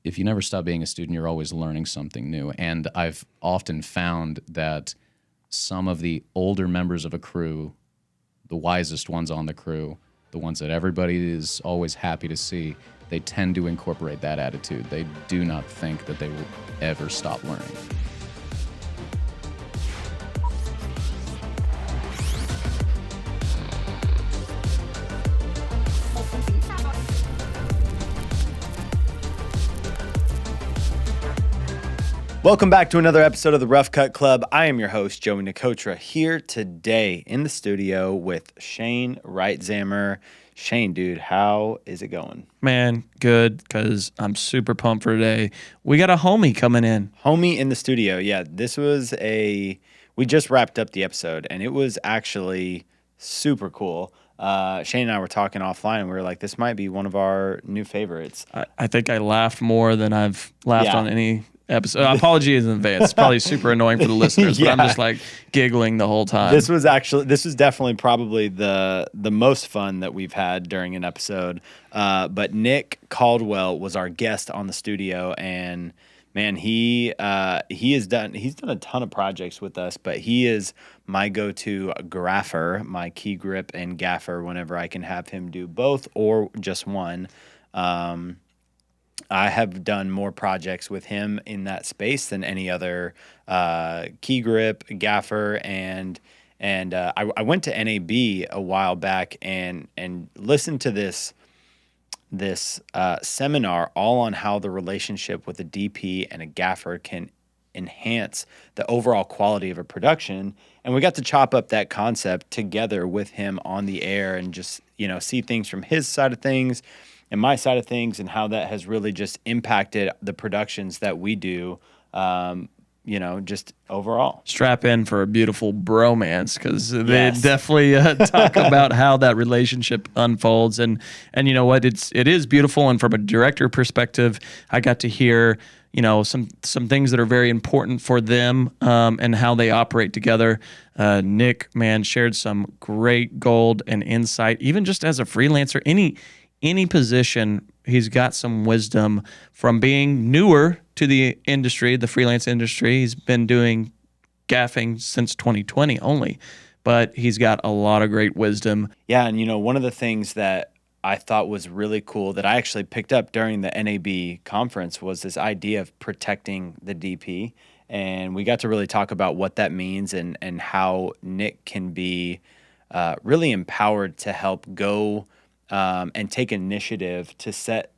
if you never stop being a student, you're always learning something new. And I've often found that some of the older members of a crew, the wisest ones on the crew, the ones that everybody is always happy to see, they tend to incorporate that attitude. They do not think that they will ever stop learning. Welcome back to another episode of the Rough Cut Club. I am your host, Joey Nicotra, here today in the studio with Shane Reitzammer. Shane, dude, how is it going? Man, good, because I'm super pumped for today. We got a homie coming in. Homie in the studio. Yeah, we just wrapped up the episode, and it was actually super cool. Shane and I were talking offline, and we were like, this might be one of our new favorites. I think I laughed more than I've laughed on any episode. Apologies in advance. It's probably super annoying for the listeners, but I'm just like giggling the whole time. This was definitely probably the most fun that we've had during an episode. But Nick Caldwell was our guest on the studio, and man, he's done a ton of projects with us, but he is my go-to grapher, my key grip and gaffer whenever I can have him do both or just one. I have done more projects with him in that space than any other key grip, gaffer, and I went to NAB a while back and listened to this seminar all on how the relationship with a DP and a gaffer can enhance the overall quality of a production. And we got to chop up that concept together with him on the air and just, see things from his side of things and my side of things, and how that has really just impacted the productions that we do, just overall. Strap in for a beautiful bromance, because they definitely talk about how that relationship unfolds. And you know what? It is beautiful. And from a director perspective, I got to hear, some things that are very important for them and how they operate together. Nick, man, shared some great gold and insight, even just as a freelancer. Any position, he's got some wisdom from being newer to the industry, the freelance industry. He's been doing gaffing since 2020 only, but he's got a lot of great wisdom. Yeah, and one of the things that I thought was really cool that I actually picked up during the NAB conference was this idea of protecting the DP. And we got to really talk about what that means and how Nick can be really empowered to help go and take initiative to set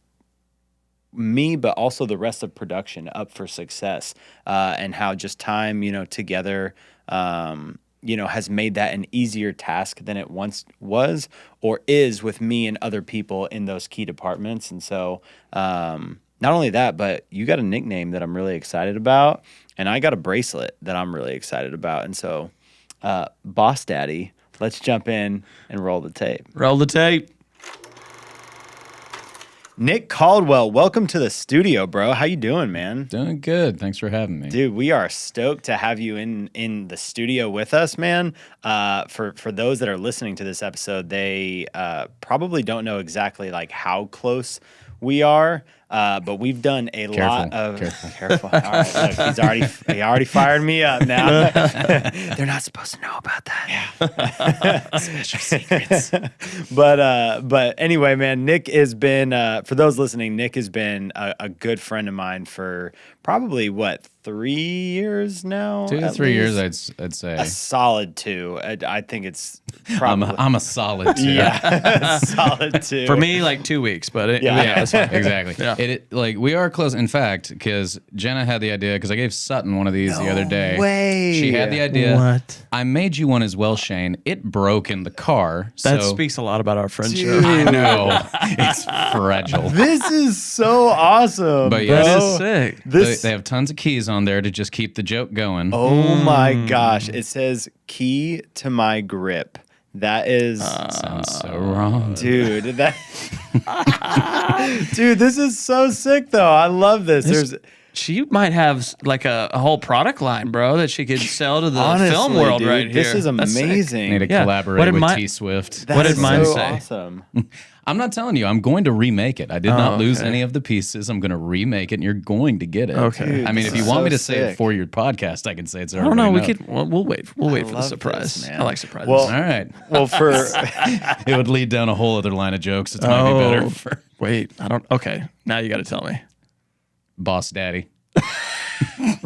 me, but also the rest of production up for success, and how just time, together, has made that an easier task than it once was or is with me and other people in those key departments. And so not only that, but you got a nickname that I'm really excited about, and I got a bracelet that I'm really excited about. And so, Boss Daddy, let's jump in and roll the tape. Roll the tape. Nick Caldwell, welcome to the studio, bro. How you doing, man? Doing good. Thanks for having me. Dude, we are stoked to have you in the studio with us, man. For those that are listening to this episode, they probably don't know exactly like how close we are, but we've done a lot of... Careful. All right, look, he already fired me up now. They're not supposed to know about that. Yeah. Special secrets. But anyway, man, Nick has been, for those listening, Nick has been a good friend of mine for probably, 3 years now? 2 to 3 years, I'd say. A solid 2. I think it's probably... I'm a solid 2. Yeah, solid 2. For me, like 2 weeks, but that's fine. Exactly. Yeah. We are close. In fact, because Jenna had the idea, because I gave Sutton one of these the other day. Way. She had the idea. What? I made you one as well, Shane. It broke in the car. That speaks a lot about our friendship. Dude. I know. It's fragile. This is so awesome, But bro. That is sick. They have tons of keys on there to just keep the joke going. Oh my gosh. It says key to my grip. That is Sounds so wrong. dude, dude, this is so sick though. I love this. she might have like a whole product line, bro, that she could sell to the Honestly, film world dude, right here. This is That's sick. amazing. Need to Yeah. collaborate What did with my- T Swift. What did mine so say? awesome. I'm not telling you. I'm going to remake it. I did not lose okay. any of the pieces. I'm going to remake it, and you're going to get it. Okay. Dude, I mean, if this you is want me so to say it sick. for your podcast, I can say it's I don't know. already We could. We'll wait. We'll wait for the love surprise. this, man. I like surprises. Well- All right. Well, for It would lead down a whole other line of jokes. It's might be better for wait. I don't. Okay. Now you got to tell me. Boss Daddy. And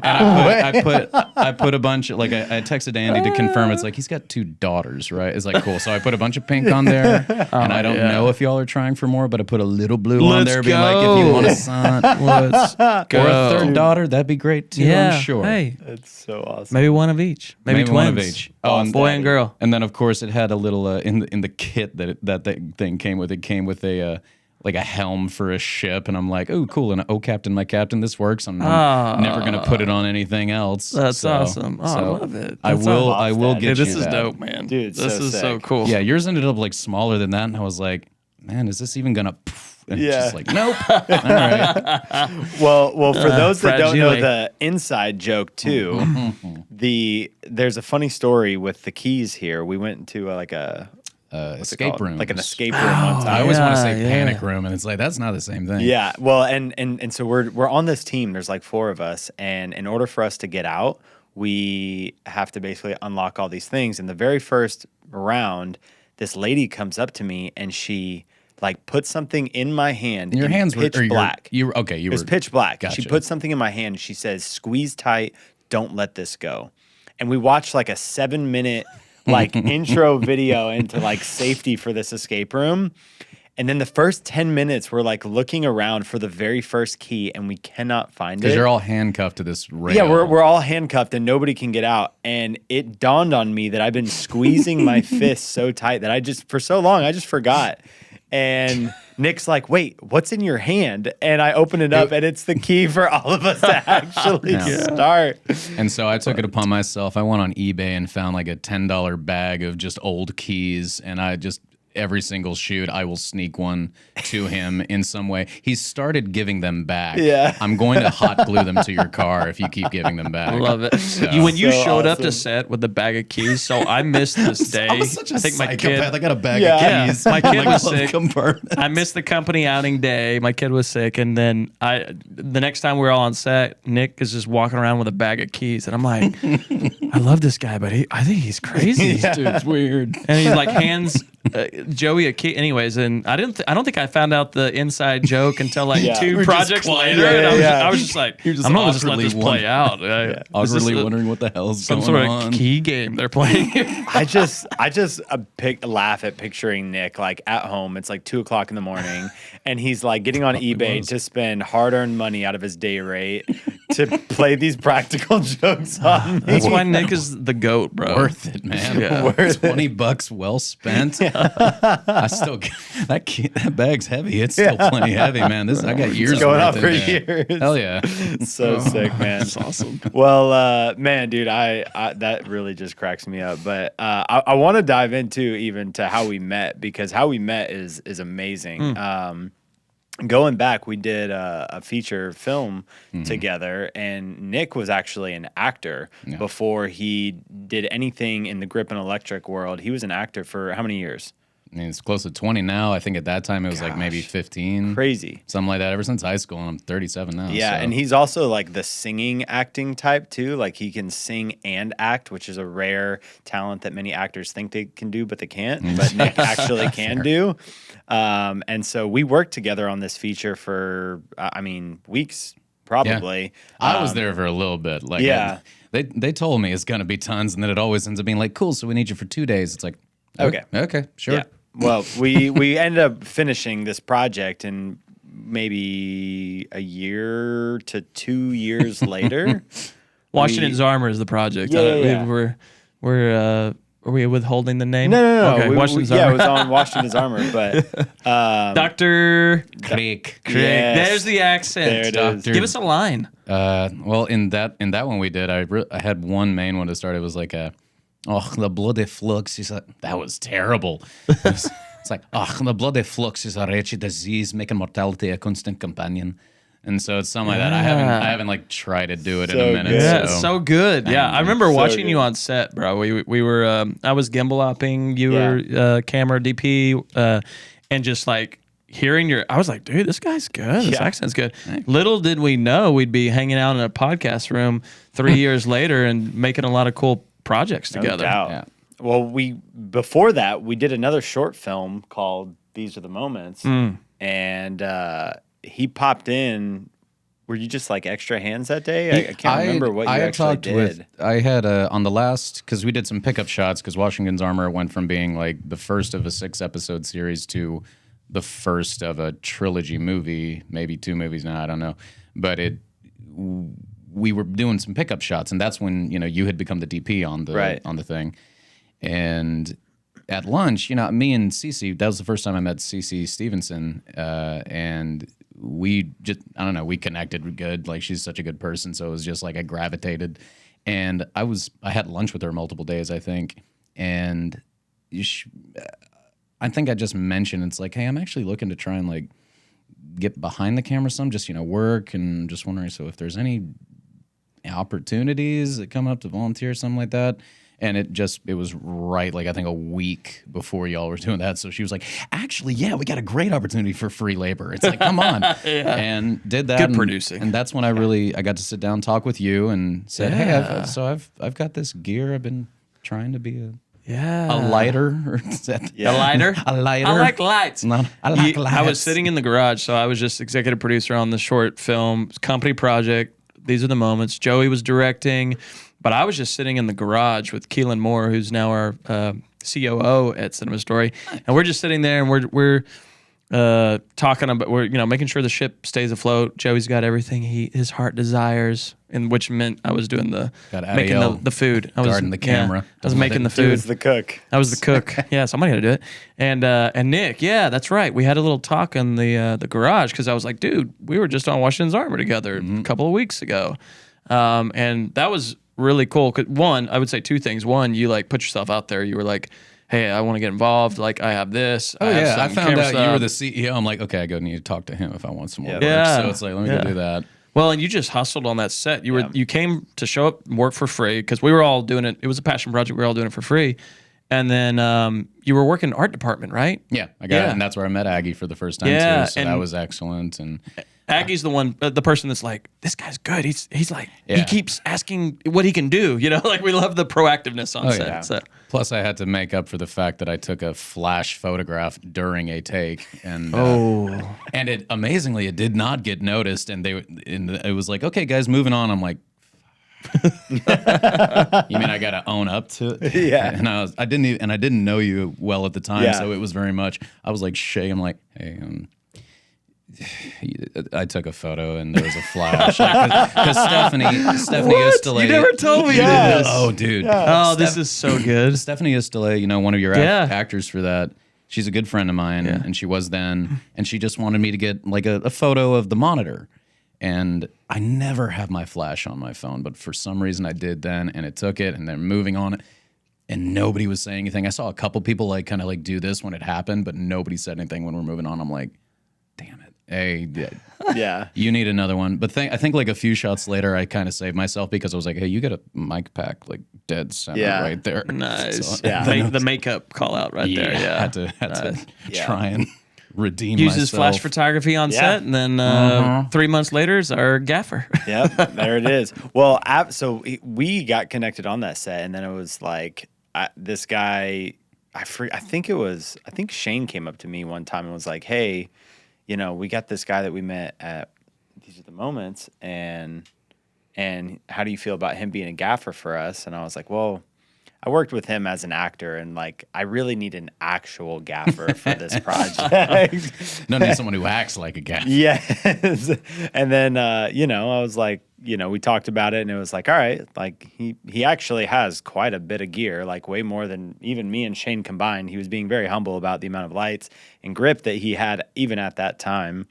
I put a bunch of, like, I texted Andy to confirm. It's like he's got 2 daughters, right? It's like, cool. So I put a bunch of pink on there, and I don't know if y'all are trying for more, but I put a little blue on Let's there, being like, if you want a son Let's go. or a 3rd daughter, that'd be great too. Yeah. I'm sure. Hey, it's so awesome. maybe one of each. Maybe twins. one of each. Oh, and boy and girl. And then of course it had a little in the kit that thing came with. It came with a like a helm for a ship, and I'm like, oh, cool. And oh, Captain, my captain, this works. I'm never gonna put it on anything else. That's So- awesome. Oh, I so love it. I That's will. awesome. I will Dude, get Dude, you this is that. dope, man. Dude, this so is so sick. cool. Yeah, yours ended up like smaller than that, and I was like, man, is this even gonna? Poof? And it's Yeah. just like, nope. All right. Well, for those that don't know fragile. the inside joke too, there's a funny story with the keys here. We went into like a what's it Escape called? room. Like an escape room one time. I always want to say Yeah, panic room, and it's like that's not the same thing. Yeah, well, and so we're on this team. There's like 4 of us, and in order for us to get out, we have to basically unlock all these things. In the very first round, this lady comes up to me and she like puts something in my hand. And your in hands were pitch or your- black. You were okay. You It was were pitch black. Gotcha. She put something in my hand. And she says, "Squeeze tight. Don't let this go." And we watched like a 7-minute like intro video into like safety for this escape room. And then the first 10 minutes, we're like looking around for the very first key, and we cannot find it. because you're all handcuffed to this rail. Yeah, we're all handcuffed and nobody can get out. And it dawned on me that I've been squeezing my fist so tight that for so long, I just forgot. And Nick's like, "Wait, what's in your hand?" And I open it up, and it's the key for all of us to actually start. And so I took it upon myself. I went on eBay and found like a $10 bag of just old keys, and I just every single shoot, I will sneak one to him in some way. He started giving them back. Yeah. I'm going to hot glue them to your car if you keep giving them back. I love it. So- When you So showed up to awesome. set with the bag of keys, so I missed this day. I was such a I think my psychopath. I kid. got a bag Yeah. of keys. My kid in my was glove sick. compartment. I missed the company outing day. My kid was sick, and then the next time we were all on set, Nick is just walking around with a bag of keys, and I'm like, I love this guy, but I think he's crazy. This dude's weird. And he like hands Joey a key. Anyways, and I don't think I found out the inside joke until like Yeah. 2 We're just projects quiet. later. And Yeah. I was just like, You're just I'm not just let awkwardly this play out. Is Awkwardly this wondering what the hell's some going sort of on. key game they're playing. I just laugh at picturing Nick like at home. It's like 2:00 in the morning, and he's like getting on eBay to spend hard-earned money out of his day rate to play these practical jokes on me. That's why Nick is the GOAT, bro. Worth it, man. Yeah. Worth it. $20 well spent. I still that bag's heavy. It's still plenty heavy, man. I got years going worth on for in there. years. Hell yeah. So sick, man. That's awesome. Well, man, dude, I that really just cracks me up. But I want to dive into even to how we met, because how we met is amazing. Going back, we did a feature film together, and Nick was actually an actor before he did anything in the grip and electric world. He was an actor for how many years? I mean, it's close to 20 now. I think at that time it was like maybe 15. Crazy. Something like that ever since high school, and I'm 37 now. Yeah, so. and he's also like the singing acting type too. Like he can sing and act, which is a rare talent that many actors think they can do, but they can't. But Nick actually can do. And so we worked together on this feature for, weeks probably. I was there for a little bit. Like, Yeah. they told me it's going to be tons, and then it always ends up being like, cool, so we need you for 2 days. It's like, okay, sure. Yeah. Well, we ended up finishing this project in maybe a year to 2 years later. Washington's Armor is the project. Yeah. Are we withholding the name? No. Okay, Washington's it Armor. was on Washington's Armor, but Dr. Craig. Yes. There's the accent. There it is. Give us a line. Well, in that one we did, I had one main one to start. It was like the bloody flux is that was terrible. It's like, the bloody flux is a wretched disease, making mortality a constant companion. And so it's something like that. I haven't like tried to do it in So a minute. good. Yeah, it's so good. Yeah, I remember watching you good. on set, bro. We were I was gimbal-opping, you Yeah. were camera DP, and just like hearing I was like, dude, this guy's good. This Yeah. accent's good. Little did we know we'd be hanging out in a podcast room 3 years later and making a lot of cool projects together. No doubt. Yeah. Well, before that, we did another short film called These Are the Moments. And he popped in. Were you just like extra hands that day? I can't remember what you actually did. I had on the last, because we did some pickup shots, because Washington's Armor went from being like the first of a 6-episode series to the first of a trilogy movie, maybe 2 movies now, I don't know. But we were doing some pickup shots, and that's when, you had become the DP on the thing. And at lunch, me and Cece, that was the first time I met Cece Stevenson, and we just, I don't know, we connected good. Like, she's such a good person, so it was just like I gravitated. And I had lunch with her multiple days, I think, and I think I just mentioned, it's like, hey, I'm actually looking to try and like get behind the camera some, just work, and just wondering, so if there's any opportunities that come up to volunteer, something like that. And it was right, like I think a week before y'all were doing that. So she was like, actually, yeah, we got a great opportunity for free labor. It's like, come on. And did that. Good producing. And that's when I got to sit down, talk with you, and said, hey, I've got this gear. I've been trying to be a lighter. Or A lighter? A lighter. I like lights. No, I like lights. I was sitting in the garage, so I was just executive producer on the short film, company project. These Are the Moments. Joey was directing, but I was just sitting in the garage with Keelan Moore, who's now our COO at CinemaStory, and we're just sitting there and we're talking about, making sure the ship stays afloat. Joey's got everything his heart desires, and which meant I was doing making the food. I was guarding the camera. Yeah, I was making the He food. was the cook. I was the cook. Yeah, somebody had to do it. And Nick, yeah, that's right. We had a little talk in the garage because I was like, dude, we were just on Washington's Armor together a couple of weeks ago, and that was really cool. 'Cause one, I would say 2 things. One, you like put yourself out there. You were like, hey, I want to get involved. Like, I have this. Oh, have I some found camera out stuff. you were the CEO. I'm like, okay, I go need to talk to him if I want some more work. Yeah. So it's like, let me go do that. Well, and you just hustled on that set. You came to show up and work for free because we were all doing it. It was a passion project. We were all doing it for free. And then you were working art department, right? Yeah, I got it, and that's where I met Aggie for the first time too. So that was excellent. And Aggie's the person that's like, this guy's good. He's like, he keeps asking what he can do. Like, we love the proactiveness on set. Yeah. So. Plus, I had to make up for the fact that I took a flash photograph during a take, and and it amazingly it did not get noticed. And it was like, okay, guys, moving on. I'm like, you mean I gotta own up to it? Yeah. And I didn't know you well at the time, so it was very much. I was like I'm like, hey, I took a photo and there was a flash because Stephanie Estelle. You never told me this. Oh, dude. Oh, this is so good. Stephanie Estelle, one of your actors for that. She's a good friend of mine, and she was then, and she just wanted me to get like a photo of the monitor. And I never have my flash on my phone, but for some reason I did then, and it took it, and they're moving on it, and nobody was saying anything. I saw a couple people like kind of like do this when it happened, but nobody said anything when we're moving on. I'm like, damn it. Hey, Yeah. you need another one. But I think like a few shots later, I kind of saved myself because I was like, hey, you got a mic pack like dead center right there. Nice. So, The makeup call out right there. Yeah. Had to try and redeem Uses myself. flash photography on set, and then 3 months later is our gaffer. Yep, there it is. Well, so we got connected on that set, and then it was like this guy. I think Shane came up to me one time and was like, "Hey, we got this guy that we met at These Are the Moments, and how do you feel about him being a gaffer for us?" And I was like, "Well, I worked with him as an actor, and like I really need an actual gaffer for this project. No need someone who acts like a gaffer." Yes. And then I was like, we talked about it, and it was like, all right, like he actually has quite a bit of gear, like way more than even me and Shane combined. He was being very humble about the amount of lights and grip that he had even at that time.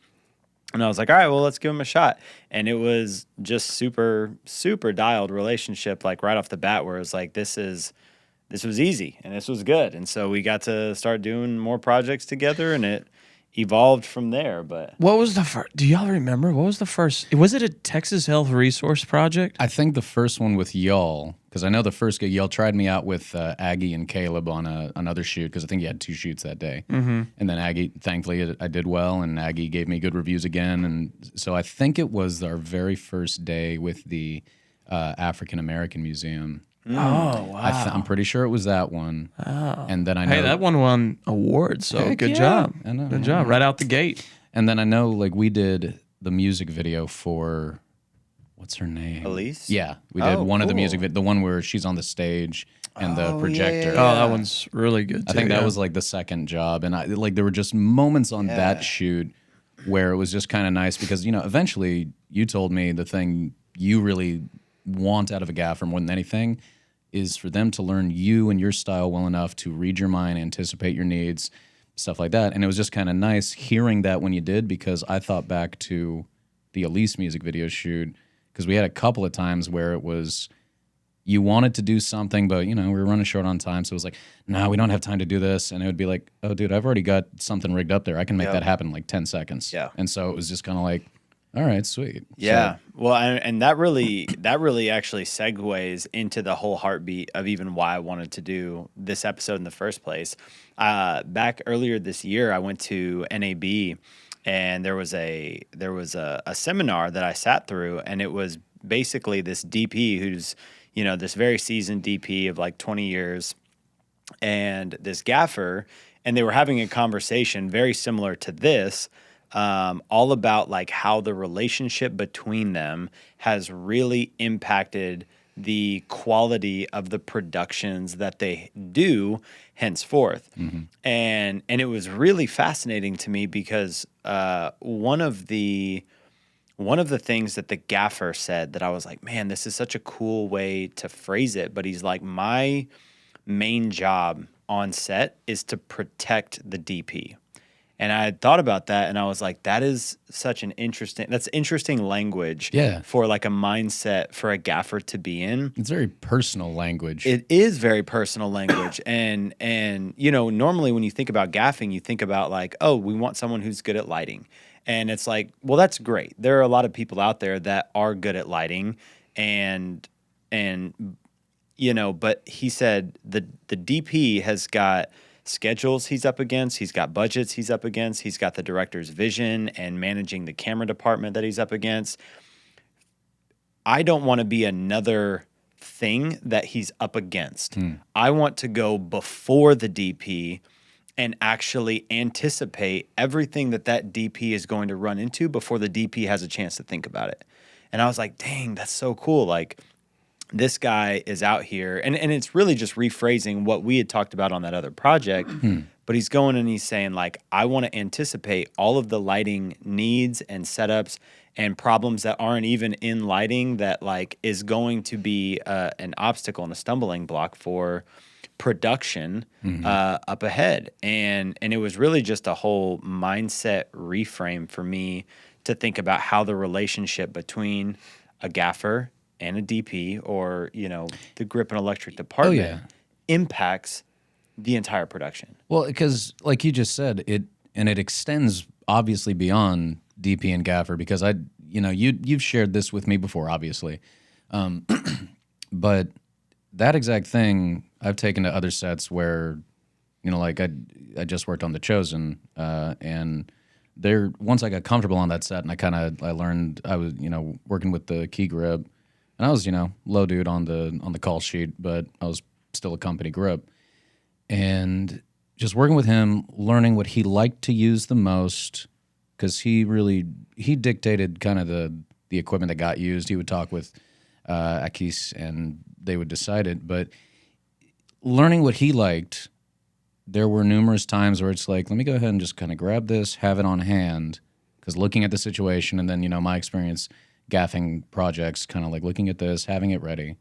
And I was like, all right, well, let's give him a shot. And it was just super, super dialed relationship, like right off the bat, where it was like, this was easy and this was good. And so we got to start doing more projects together, and evolved from there. But What was the first? Do y'all remember? What was the first? Was it a Texas Health Resource Project? I think the first one with y'all, because I know the first y'all tried me out with Aggie and Caleb on another shoot, because I think you had 2 shoots that day. Mm-hmm. And then Aggie, thankfully, I did well, and Aggie gave me good reviews again. And so I think it was our very first day with the African American Museum. Oh, wow. I'm pretty sure it was that one. Oh. And then I know that one won awards, so Heck good yeah. job. I know. Good job. Right out the gate. And then I know, like, we did the music video for, what's her name? Elise? Yeah, we did one of the cool. music the one where she's on the stage and the projector. Oh, that one's really good, too. I think that was like the second job, and there were just moments on that shoot where it was just kind of nice because eventually you told me the thing you really want out of a gaffer more than anything is for them to learn you and your style well enough to read your mind, anticipate your needs, stuff like that. And it was just kind of nice hearing that when you did, because I thought back to the Elise music video shoot, because we had a couple of times where it was you wanted to do something, but we were running short on time, so it was like, no, we don't have time to do this. And it would be like, oh, dude, I've already got something rigged up there. I can make that happen in like 10 seconds. Yeah. And so it was just kind of like, all right, sweet. Yeah. Well, and that really actually segues into the whole heartbeat of even why I wanted to do this episode in the first place. Back earlier this year, I went to NAB, and there was a seminar that I sat through, and it was basically this DP who's this very seasoned DP of like 20 years, and this gaffer, and they were having a conversation very similar to this. All about like how the relationship between them has really impacted the quality of the productions that they do henceforth. Mm-hmm. And it was really fascinating to me because one of the things that the gaffer said that I was like, man, this is such a cool way to phrase it. But he's like, my main job on set is to protect the DP. And I had thought about that, and I was like, that is such an interesting language for like a mindset for a gaffer to be in. It's very personal language. It is very personal language. and normally when you think about gaffing, you think about like, oh, we want someone who's good at lighting. And it's like, well, that's great. There are a lot of people out there that are good at lighting, and but he said the DP has got schedules he's up against, he's got budgets he's up against, he's got the director's vision and managing the camera department that he's up against. I don't want to be another thing that he's up against. I want to go before the DP and actually anticipate everything that DP is going to run into before the DP has a chance to think about it. And I was like, dang, that's so cool. Like, this guy is out here, and it's really just rephrasing what we had talked about on that other project, but he's going and he's saying, like, I want to anticipate all of the lighting needs and setups and problems that aren't even in lighting that, like, is going to be an obstacle and a stumbling block for production up ahead. And it was really just a whole mindset reframe for me to think about how the relationship between a gaffer and a DP, or the grip and electric department, impacts the entire production. Well, because like you just said, it extends obviously beyond DP and gaffer, because you've shared this with me before, obviously, but that exact thing I've taken to other sets where like I just worked on The Chosen, and once I got comfortable on that set, and I learned, I was working with the key grip. And I was, low dude on the call sheet, but I was still a company grip. And just working with him, learning what he liked to use the most, because he dictated kind of the equipment that got used. He would talk with Akis, and they would decide it. But learning what he liked, there were numerous times where it's like, let me go ahead and just kind of grab this, have it on hand, because looking at the situation, and then, my experience gaffing projects, kind of like looking at this, having it ready.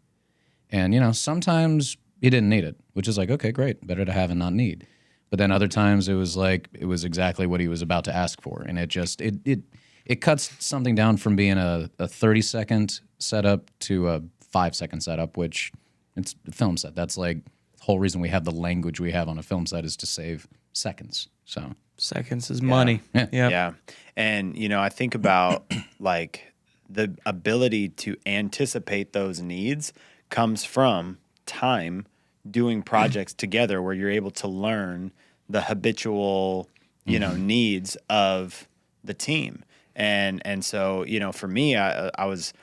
And, sometimes he didn't need it, which is like, okay, great, better to have and not need. But then other times it was like, it was exactly what he was about to ask for. And it just, it cuts something down from being a 30-second setup to a 5-second setup, which it's a film set. That's like whole reason we have the language we have on a film set is to save seconds. So seconds is money. Yeah. Yeah. And, I think about like the ability to anticipate those needs comes from time doing projects together where you're able to learn the habitual, needs of the team. And so, for me, I was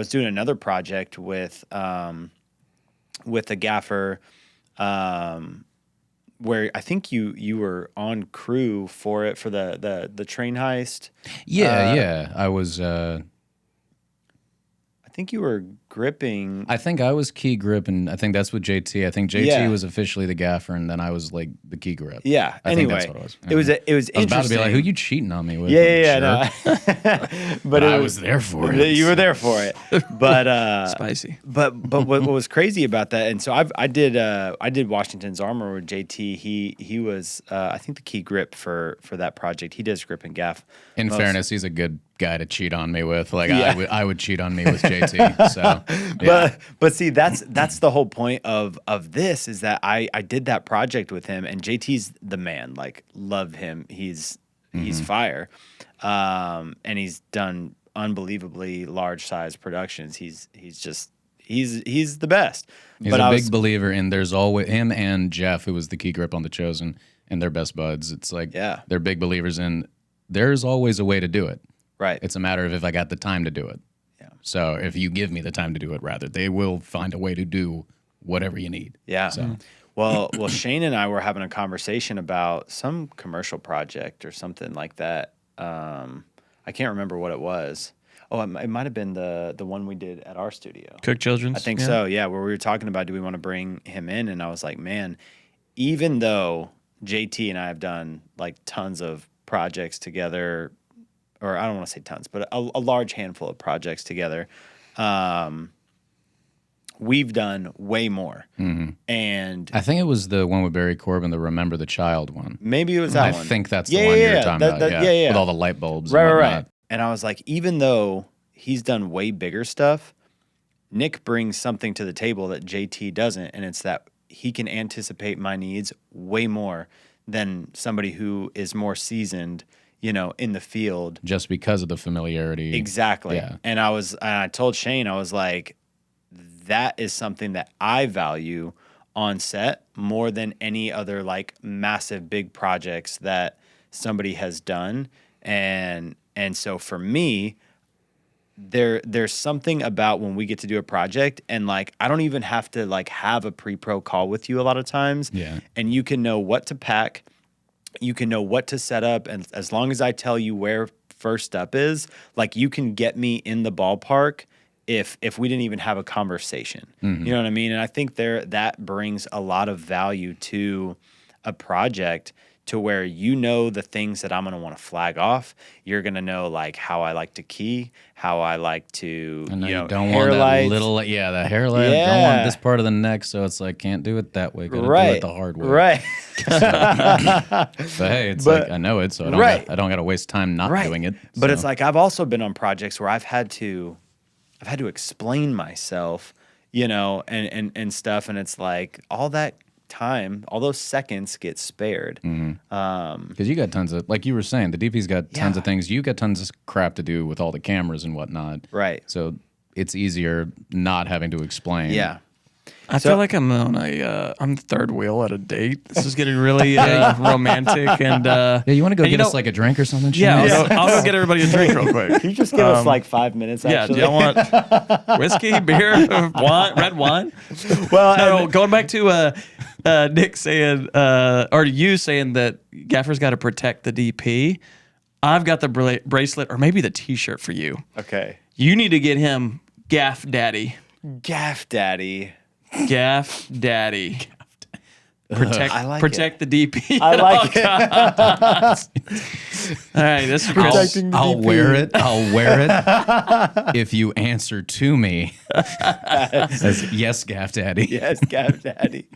doing another project with a Gaffer, where I think you were on crew for it for the train heist. Yeah. I was. I think you were gripping. I think I was key grip, and I think that's with JT. I think JT Yeah. was officially the gaffer, and then I was like the key grip. Yeah. I Anyway, think that's what it was. it was I was interesting. about to be like, "Who you cheating on me with?" Yeah. I'm No. sure. but I was there for it. You were there for it. But Spicy. But what was crazy about that, and so I did Washington's Armor with JT. He was I think the key grip for that project. He does grip and gaff. In most. fairness, he's a good guy to cheat on me with. Like Yeah. I would cheat on me with JT. So, yeah. But see, that's the whole point of this is that I did that project with him, and JT's the man. Like, love him. He's fire, and he's done unbelievably large size productions. He's the best. He's but a I big was, believer in there's always him and Jeff, who was the key grip on The Chosen, and they're best buds. It's like Yeah. they're big believers in there's always a way to do it. right. It's a matter of if I got the time to do it. Yeah. So if you give me the time to do it, rather, they will find a way to do whatever you need. Yeah. So Well, Shane and I were having a conversation about some commercial project or something like that. I can't remember what it was. Oh, it might have been the one we did at our studio. Cook Children's. I think so. Yeah, where we were talking about, do we want to bring him in? And I was like, man, even though JT and I have done like tons of projects together, or I don't want to say tons, but a large handful of projects together, we've done way more. And I think it was the one with Barry Corbin, the Remember the Child one. maybe it was that I one. think that's the Yeah, one yeah, you're talking about. yeah. With all the light bulbs. Right, and right, whatnot. right. And I was like, even though he's done way bigger stuff, Nick brings something to the table that JT doesn't, and it's that he can anticipate my needs way more than somebody who is more seasoned, in the field. Just because of the familiarity. Exactly. Yeah. And I told Shane, I was like, that is something that I value on set more than any other like massive big projects that somebody has done. And so for me, there's something about when we get to do a project and like I don't even have to like have a pre-pro call with you a lot of times. Yeah. And you can know what to pack, you can know what to set up, and as long as I tell you where first up is, like you can get me in the ballpark if we didn't even have a conversation. You know what I mean? And I think that brings a lot of value to a project, to where the things that I'm going to want to flag off. You're going to know like how I like to key, how I like to, And you don't hair want that lights. little, the hair light. Don't Yeah. want this part of the neck, so it's like can't do it that way. Gotta do Right. it the hard way. Right. But hey, it's But- like I know it, so Right. I don't got to waste time not Right. doing it. But so. it's like I've also been on projects where I've had to explain myself, and stuff, and it's like all that time, all those seconds get spared. Because you got tons of, like you were saying, the DP's got tons Yeah. of things. You got tons of crap to do with all the cameras and whatnot. Right. So it's easier not having to explain. Yeah. I feel like I'm on I'm the third wheel at a date. This is getting really romantic and Yeah, you want to go and get us like a drink or something? yeah, Shane? I'll go get everybody a drink real quick. Can you just give us like 5 minutes? Yeah, Actually? do y'all want whiskey, beer, wine, red wine? Well, No, going back to Nick saying, or you saying that Gaffer's got to protect the DP. I've got the bracelet or maybe the T-shirt for you. okay. You need to get him Gaff Daddy. Gaff Daddy. Gaff Daddy. I like Protect the DP. I like it. All right, this is Protecting the I'll DP. wear it. I'll wear it if you answer to me as yes, Gaff Daddy. Yes, Gaff Daddy.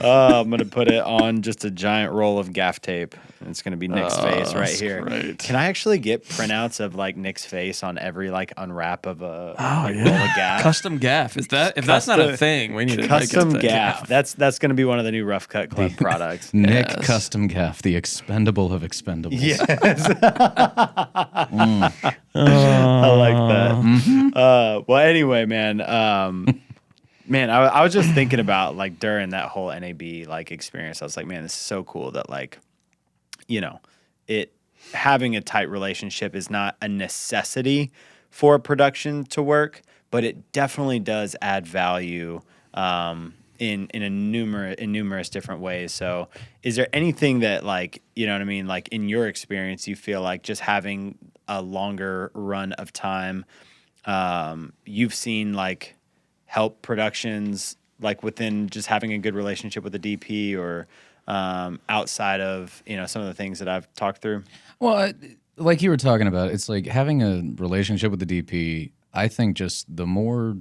I'm gonna put it on just a giant roll of gaff tape. It's going to be Nick's face right here. Great. Can I actually get printouts of like Nick's face on every like unwrap of a Oh, roll of gaff? Custom gaff. If that's not a thing, we need to Custom make it a thing. gaff. That's going to be one of the new Rough Cut Club products. Nick Yes. Custom Gaff, the expendable of expendables. Yes. I like that. Well, anyway, man. Man, I was just thinking about like during that whole NAB like experience. I was like, man, this is so cool that like, you know, it having a tight relationship is not a necessity for a production to work, but it definitely does add value in numerous different ways. So is there anything that like, you know what I mean, like in your experience, you feel like just having a longer run of time, you've seen like help productions like within just having a good relationship with the DP or outside of, you know, some of the things that I've talked through? Well, like you were talking about, it's like having a relationship with the DP. I think just the more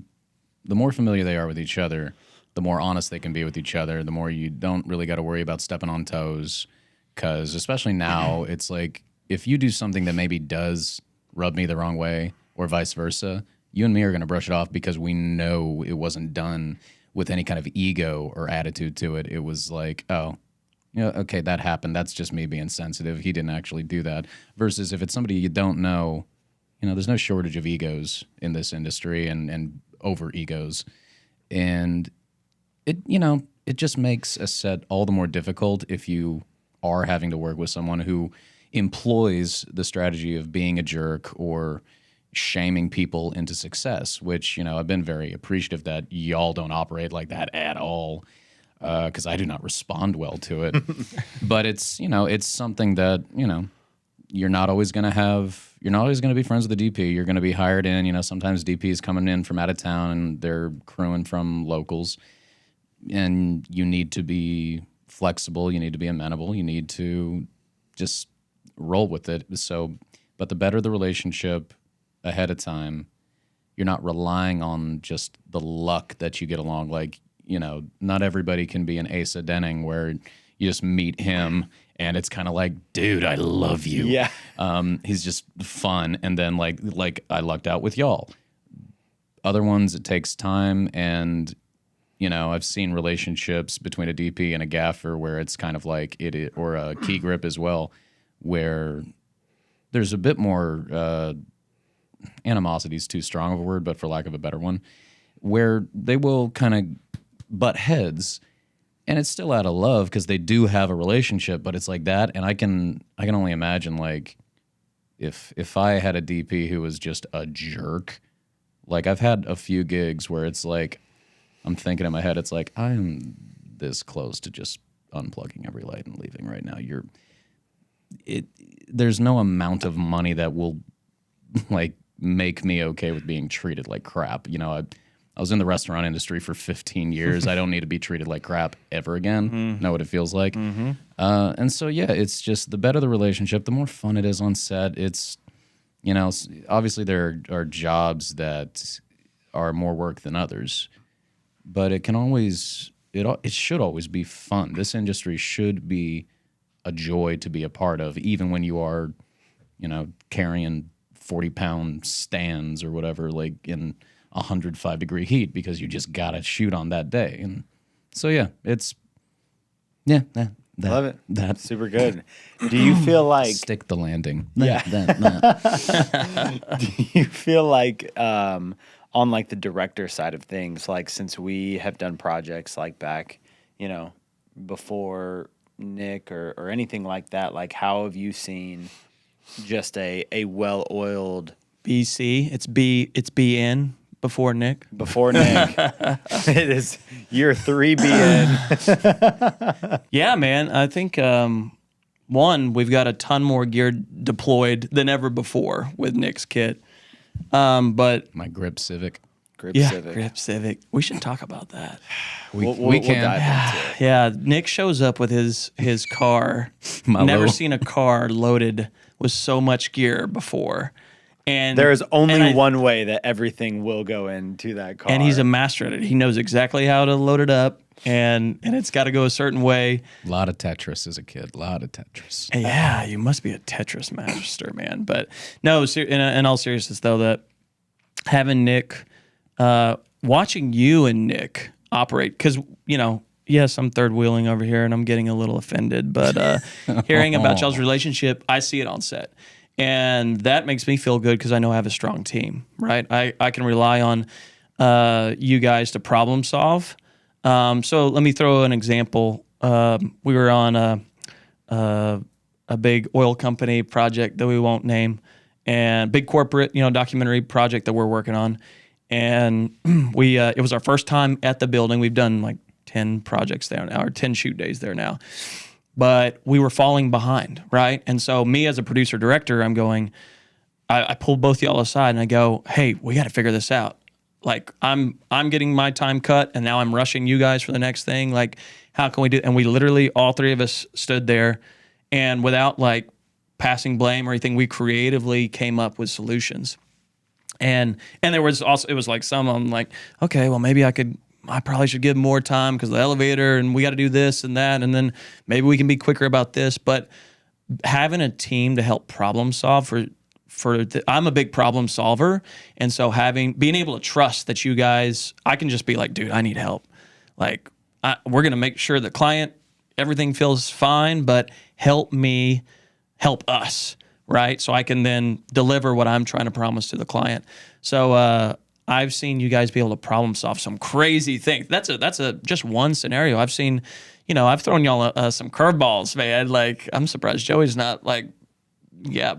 familiar they are with each other, the more honest they can be with each other, the more you don't really got to worry about stepping on toes. Because especially now, it's like if you do something that maybe does rub me the wrong way or vice versa, you and me are going to brush it off because we know it wasn't done with any kind of ego or attitude to it. It was like, oh, you know, okay, that happened. That's just me being sensitive. He didn't actually do that. Versus if it's somebody you don't know, you know, there's no shortage of egos in this industry and over egos. And it, you know, it just makes a set all the more difficult if you are having to work with someone who employs the strategy of being a jerk or shaming people into success, which, you know, I've been very appreciative that y'all don't operate like that at all, because I do not respond well to it. But it's, you know, it's something that, you know, you're not always going to be friends with the DP. You're going to be hired in, you know, sometimes DPs coming in from out of town and they're crewing from locals, and you need to be flexible. You need to be amenable. You need to just roll with it. So, but the better the relationship ahead of time, you're not relying on just the luck that you get along. Like, you know, not everybody can be an Asa Denning where you just meet him and it's kind of like, dude, I love you. Yeah. He's just fun. And then like I lucked out with y'all. Other ones, it takes time. And, you know, I've seen relationships between a DP and a gaffer where it's kind of like or a key grip as well, where there's a bit more animosity is too strong of a word, but for lack of a better one, where they will kind of butt heads, and it's still out of love because they do have a relationship, but it's like that. And I can only imagine, like, if I had a DP who was just a jerk, like I've had a few gigs where it's like, I'm thinking in my head, it's like, I am this close to just unplugging every light and leaving right now. There's no amount of money that will like make me okay with being treated like crap. You know, I was in the restaurant industry for 15 years. I don't need to be treated like crap ever again. Know what it feels like. And so, yeah, it's just the better the relationship, the more fun it is on set. It's, you know, obviously there are jobs that are more work than others, but it can always, it should always be fun. This industry should be a joy to be a part of, even when you are, you know, carrying 40-pound stands or whatever, like in 105-degree heat, because you just gotta shoot on that day. And so, yeah, it's Love it. That Super good. Do you feel like stick the landing? Yeah. That. Do you feel like on like the director side of things, like since we have done projects like back, you know, before Nick or anything like that, like how have you seen just a well-oiled BC? It's BN before Nick. before Nick? It is year 3 being. Yeah, man. I think one, we've got a ton more gear deployed than ever before with Nick's kit. But My grip Civic. Civic. Grip Civic. We should talk about that. We We'll can. dive into it. Yeah, Nick shows up with his car. My Never little- seen a car loaded with so much gear before. And There is only and I- one way that everything will go into that car. And he's a master at it. He knows exactly how to load it up. and it's got to go a certain way. A lot of Tetris as a kid. A lot of Tetris. Yeah, you must be a Tetris master, man. But no, in all seriousness, though, that having Nick, watching you and Nick operate, because, you know, yes, I'm third wheeling over here and I'm getting a little offended, but hearing about y'all's relationship, I see it on set. And that makes me feel good because I know I have a strong team, right? I can rely on you guys to problem solve. So let me throw an example. We were on a big oil company project that we won't name, and big corporate, you know, documentary project that we're working on. And it was our first time at the building. We've done like 10 projects there now, or 10 shoot days there now. But we were falling behind, right? And so me as a producer director, I'm going, I pulled both y'all aside and I go, hey, we got to figure this out. Like I'm getting my time cut and now I'm rushing you guys for the next thing. Like, how can we do? And we literally, all three of us stood there, and without like passing blame or anything, we creatively came up with solutions. And there was also, it was like some of them like, okay, well maybe I probably should give more time because the elevator and we got to do this and that. And then maybe we can be quicker about this. But having a team to help problem solve I'm a big problem solver. And so being able to trust that you guys, I can just be like, dude, I need help. Like we're going to make sure the client, everything feels fine, but help me help us. Right. So I can then deliver what I'm trying to promise to the client. So, I've seen you guys be able to problem solve some crazy things. That's just one scenario. I've seen, you know, I've thrown y'all some curveballs, man. Like, I'm surprised Joey's not like,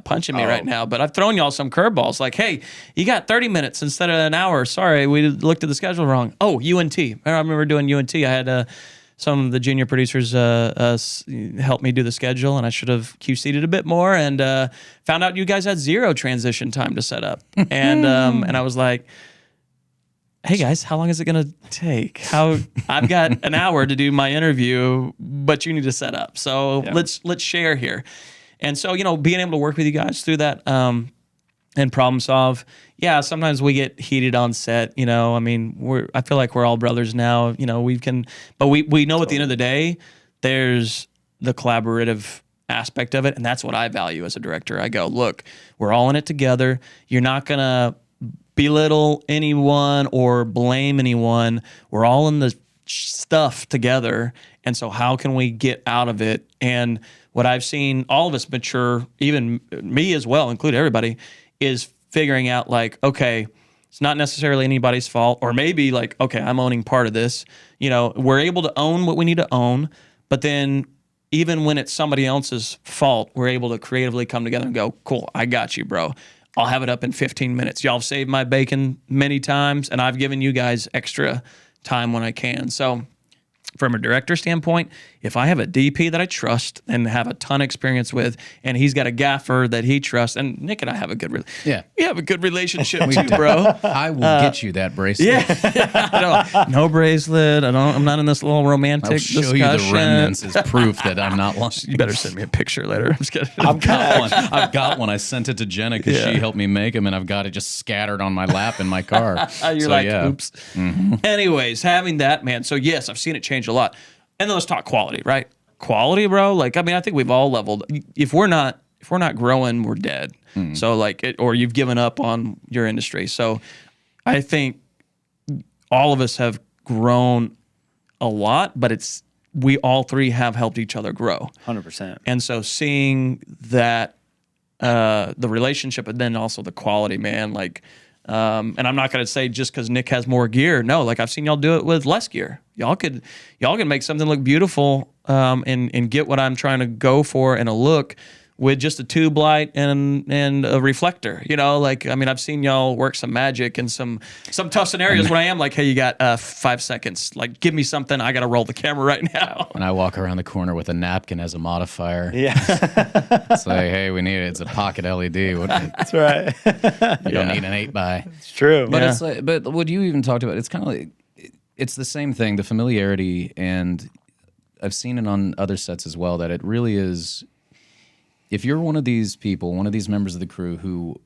punching me right now. But I've thrown y'all some curveballs. Like, hey, you got 30 minutes instead of an hour. Sorry, we looked at the schedule wrong. Oh, UNT. I remember doing UNT. I had some of the junior producers helped me do the schedule, and I should have QC'd it a bit more, and found out you guys had 0 transition time to set up. And I was like, hey guys, how long is it going to take? I've got an hour to do my interview, but you need to set up. So let's share here. And so, you know, being able to work with you guys through that and problem solve. Yeah, sometimes we get heated on set, you know. I mean, I feel like we're all brothers now, you know. But we know at the end of the day, there's the collaborative aspect of it, and that's what I value as a director. I go, look, we're all in it together. You're not going to belittle anyone or blame anyone. We're all in the stuff together. And so how can we get out of it? And what I've seen all of us mature, even me as well, include everybody, is figuring out like, okay, it's not necessarily anybody's fault, or maybe like, okay, I'm owning part of this. You know, we're able to own what we need to own, but then even when it's somebody else's fault, we're able to creatively come together and go, cool, I got you, bro. I'll have it up in 15 minutes. Y'all have saved my bacon many times, and I've given you guys extra time when I can. So from a director standpoint, if I have a DP that I trust and have a ton of experience with, and he's got a gaffer that he trusts, and Nick and I have a good we have a good relationship too, bro. I will get you that bracelet. Yeah, no bracelet. I'm not in this little romantic I'll show discussion. you the remnants as proof that I'm not lost. You better send me a picture later. I'm just kidding. I've got one. I sent it to Jenna because she helped me make them, and I've got it just scattered on my lap in my car. You're oops. Mm-hmm. Anyways, having that, man. So yes, I've seen it change a lot. And then let's talk quality, right? Quality, bro. Like, I mean, I think we've all leveled. If we're not growing, we're dead. So like, or you've given up on your industry. So I think all of us have grown a lot, but we all three have helped each other grow. 100%. And so seeing that, the relationship, and then also the quality, man, like, and I'm not going to say just because Nick has more gear. No, like I've seen y'all do it with less gear. Y'all can make something look beautiful, and get what I'm trying to go for in a look with just a tube light and a reflector. You know, like, I mean, I've seen y'all work some magic in some tough scenarios when I am like, hey, you got 5 seconds. Like, give me something. I got to roll the camera right now. When I walk around the corner with a napkin as a modifier. Yeah. It's like, hey, we need it. It's a pocket LED. That's right. You don't need an 8x. It's true. But it's like, but what you even talked about, it's kind of like, it's the same thing, the familiarity, and I've seen it on other sets as well, that it really is, if you're one of these people, one of these members of the crew who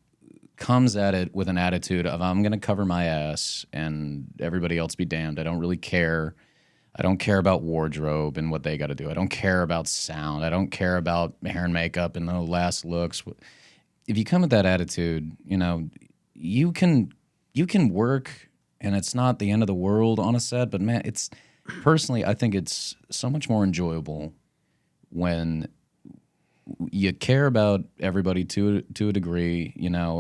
comes at it with an attitude of, I'm going to cover my ass and everybody else be damned, I don't really care, I don't care about wardrobe and what they got to do. I don't care about sound. I don't care about hair and makeup and the last looks. If you come with that attitude, you can work, and it's not the end of the world on a set. But man, it's personally, I think it's so much more enjoyable when you care about everybody to a degree,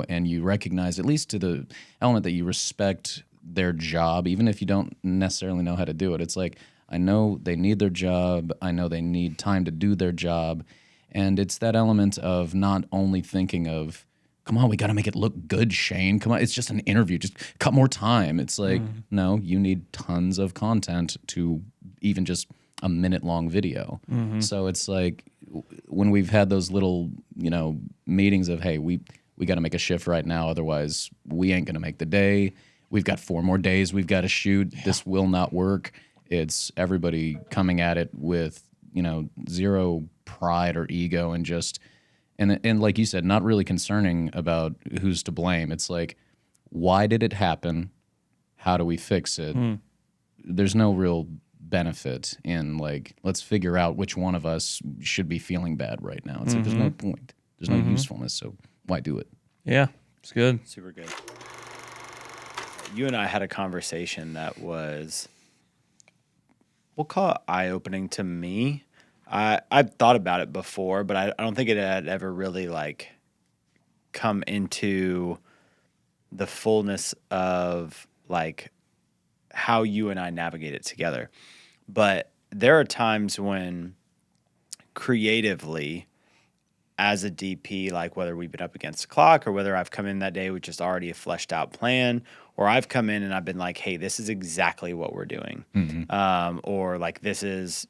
and you recognize, at least to the element that you respect their job, even if you don't necessarily know how to do it. It's like, I know they need their job. I know they need time to do their job. And it's that element of not only thinking of, come on, we got to make it look good, Shane. Come on, it's just an interview. Just cut more time. It's like, no, you need tons of content to even just a minute-long video. So it's like, when we've had those little, meetings of, hey, we got to make a shift right now, otherwise we ain't going to make the day. We've got 4 more days we've got to shoot. Yeah. This will not work. It's everybody coming at it with, zero pride or ego, and just, and like you said, not really concerning about who's to blame. It's like, why did it happen? How do we fix it? There's no real benefit in, like, let's figure out which one of us should be feeling bad right now. It's like, there's no point. There's no usefulness. So why do it? Yeah, it's good. Super good. You and I had a conversation that was, we'll call it eye-opening to me. I've thought about it before, but I don't think it had ever really, like, come into the fullness of, like, how you and I navigate it together. But there are times when creatively, as a DP, like whether we've been up against the clock or whether I've come in that day with just already a fleshed out plan, or I've come in and I've been like, hey, this is exactly what we're doing. Or like, this is,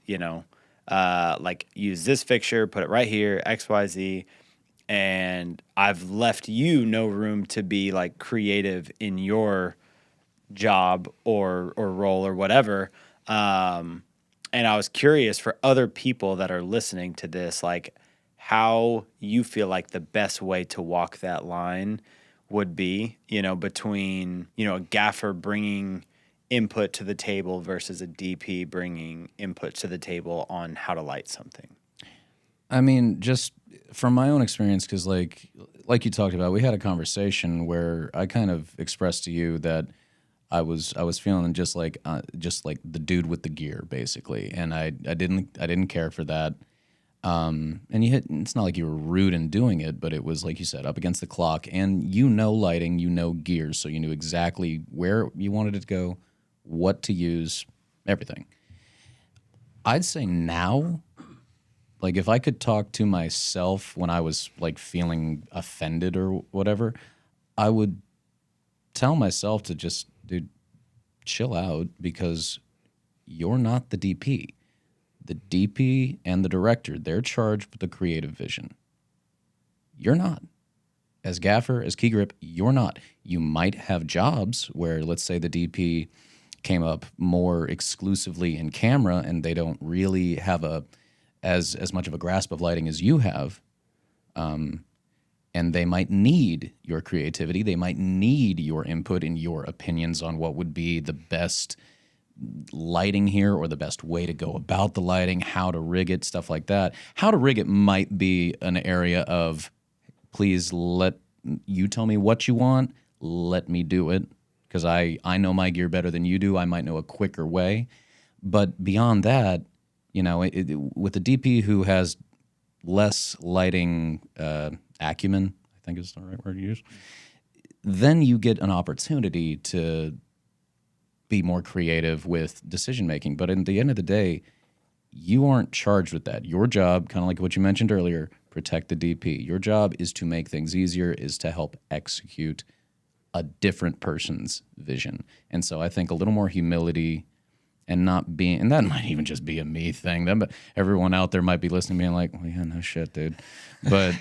like, use this fixture, put it right here, X, Y, Z. And I've left you no room to be, like, creative in your job or role or whatever. And I was curious for other people that are listening to this, like, how you feel like the best way to walk that line would be, between, a gaffer bringing input to the table versus a DP bringing input to the table on how to light something. I mean, just from my own experience, because like you talked about, we had a conversation where I kind of expressed to you that I was feeling just like the dude with the gear, basically, and I didn't care for that. And it's not like you were rude in doing it, but it was, like you said, up against the clock, and lighting, gears, so you knew exactly where you wanted it to go, what to use, everything. I'd say now, like, if I could talk to myself when I was, like, feeling offended or whatever, I would tell myself to just, dude, chill out, because you're not the DP. The DP and the director, they're charged with the creative vision. You're not. As gaffer, as key grip, you're not. You might have jobs where, let's say, the DP came up more exclusively in camera and they don't really have as much of a grasp of lighting as you have. And they might need your creativity. They might need your input and your opinions on what would be the best lighting here, or the best way to go about the lighting, how to rig it, stuff like that. How to rig it might be an area of, please let you tell me what you want, let me do it, because I know my gear better than you do. I might know a quicker way. But beyond that, with the DP who has less lighting acumen, I think is the right word to use, then you get an opportunity to be more creative with decision making. But at the end of the day, you aren't charged with that. Your job, kind of like what you mentioned earlier, protect the DP. Your job is to make things easier, is to help execute a different person's vision. And so I think a little more humility, and not being, and that might even just be a me thing. But everyone out there might be listening, being like, "Well, yeah, no shit, dude." But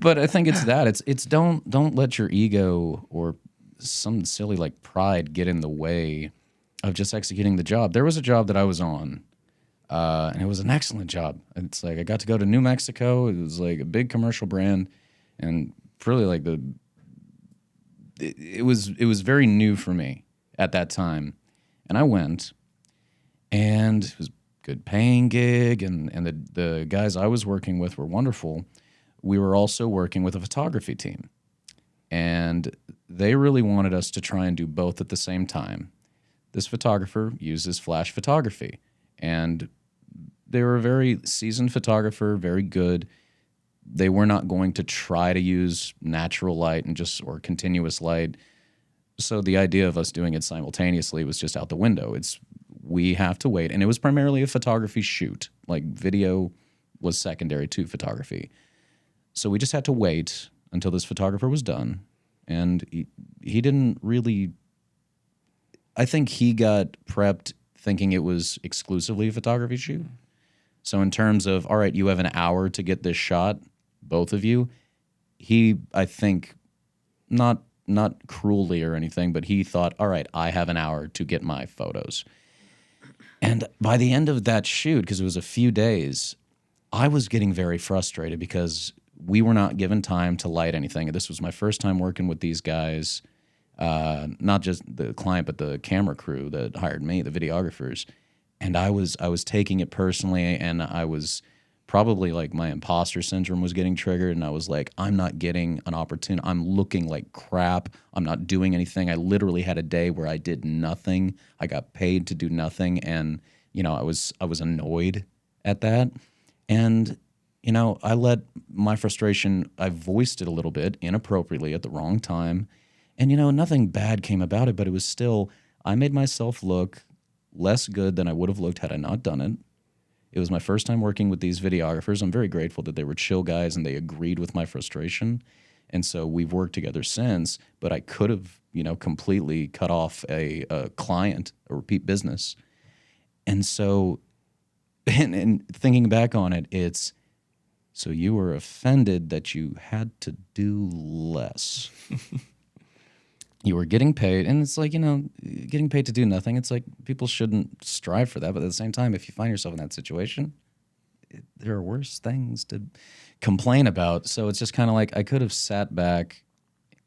I think it's that. It's don't let your ego or some silly like pride get in the way of just executing the job. There was a job that I was on, and it was an excellent job. It's like I got to go to New Mexico. It was like a big commercial brand, and really like it was very new for me at that time. And I went, and it was a good paying gig, and the guys I was working with were wonderful. We were also working with a photography team, and they really wanted us to try and do both at the same time. This photographer uses flash photography, and they were a very seasoned photographer, very good. They were not going to try to use natural light or continuous light. So the idea of us doing it simultaneously was just out the window. We have to wait. And it was primarily a photography shoot. Like, video was secondary to photography. So we just had to wait until this photographer was done. And he didn't really, I think he got prepped thinking it was exclusively a photography shoot. So in terms of, all right, you have an hour to get this shot, both of you, he, I think, not cruelly or anything, but he thought, all right, I have an hour to get my photos. And by the end of that shoot, because it was a few days, I was getting very frustrated because we were not given time to light anything. This was my first time working with these guys, not just the client, but the camera crew that hired me, the videographers. And I was taking it personally, and I was probably like, my imposter syndrome was getting triggered, and I was like, I'm not getting an opportunity. I'm looking like crap. I'm not doing anything. I literally had a day where I did nothing. I got paid to do nothing, and I was annoyed at that. And I let my frustration, I voiced it a little bit inappropriately at the wrong time. And nothing bad came about it, but it was still, I made myself look less good than I would have looked had I not done it. It was my first time working with these videographers. I'm very grateful that they were chill guys and they agreed with my frustration. And so we've worked together since, but I could have, completely cut off a client, a repeat business. And so, and thinking back on it, it's, so you were offended that you had to do less. You were getting paid, and it's like, getting paid to do nothing. It's like, people shouldn't strive for that. But at the same time, if you find yourself in that situation, there are worse things to complain about. So it's just kind of like, I could have sat back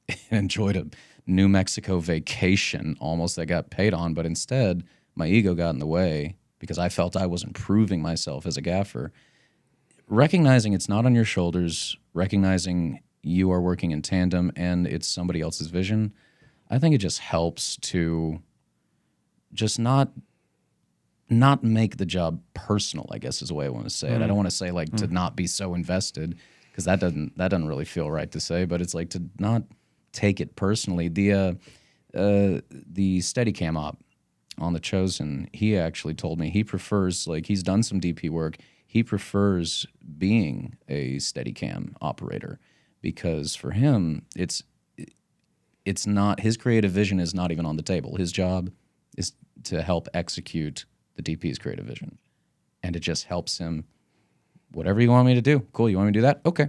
and enjoyed a New Mexico vacation almost that I got paid on. But instead, my ego got in the way because I felt I was improving myself as a gaffer. Recognizing it's not on your shoulders, recognizing you are working in tandem and it's somebody else's vision, I think it just helps to just not make the job personal, I guess is the way I want to say it. I don't want to say to not be so invested, because that doesn't really feel right to say, but it's like to not take it personally. The Steadicam op on The Chosen, he actually told me he prefers, he's done some DP work, he prefers being a Steadicam operator, because for him, it's not, his creative vision is not even on the table. His job is to help execute the DP's creative vision. And it just helps him, whatever you want me to do. Cool, you want me to do that? Okay.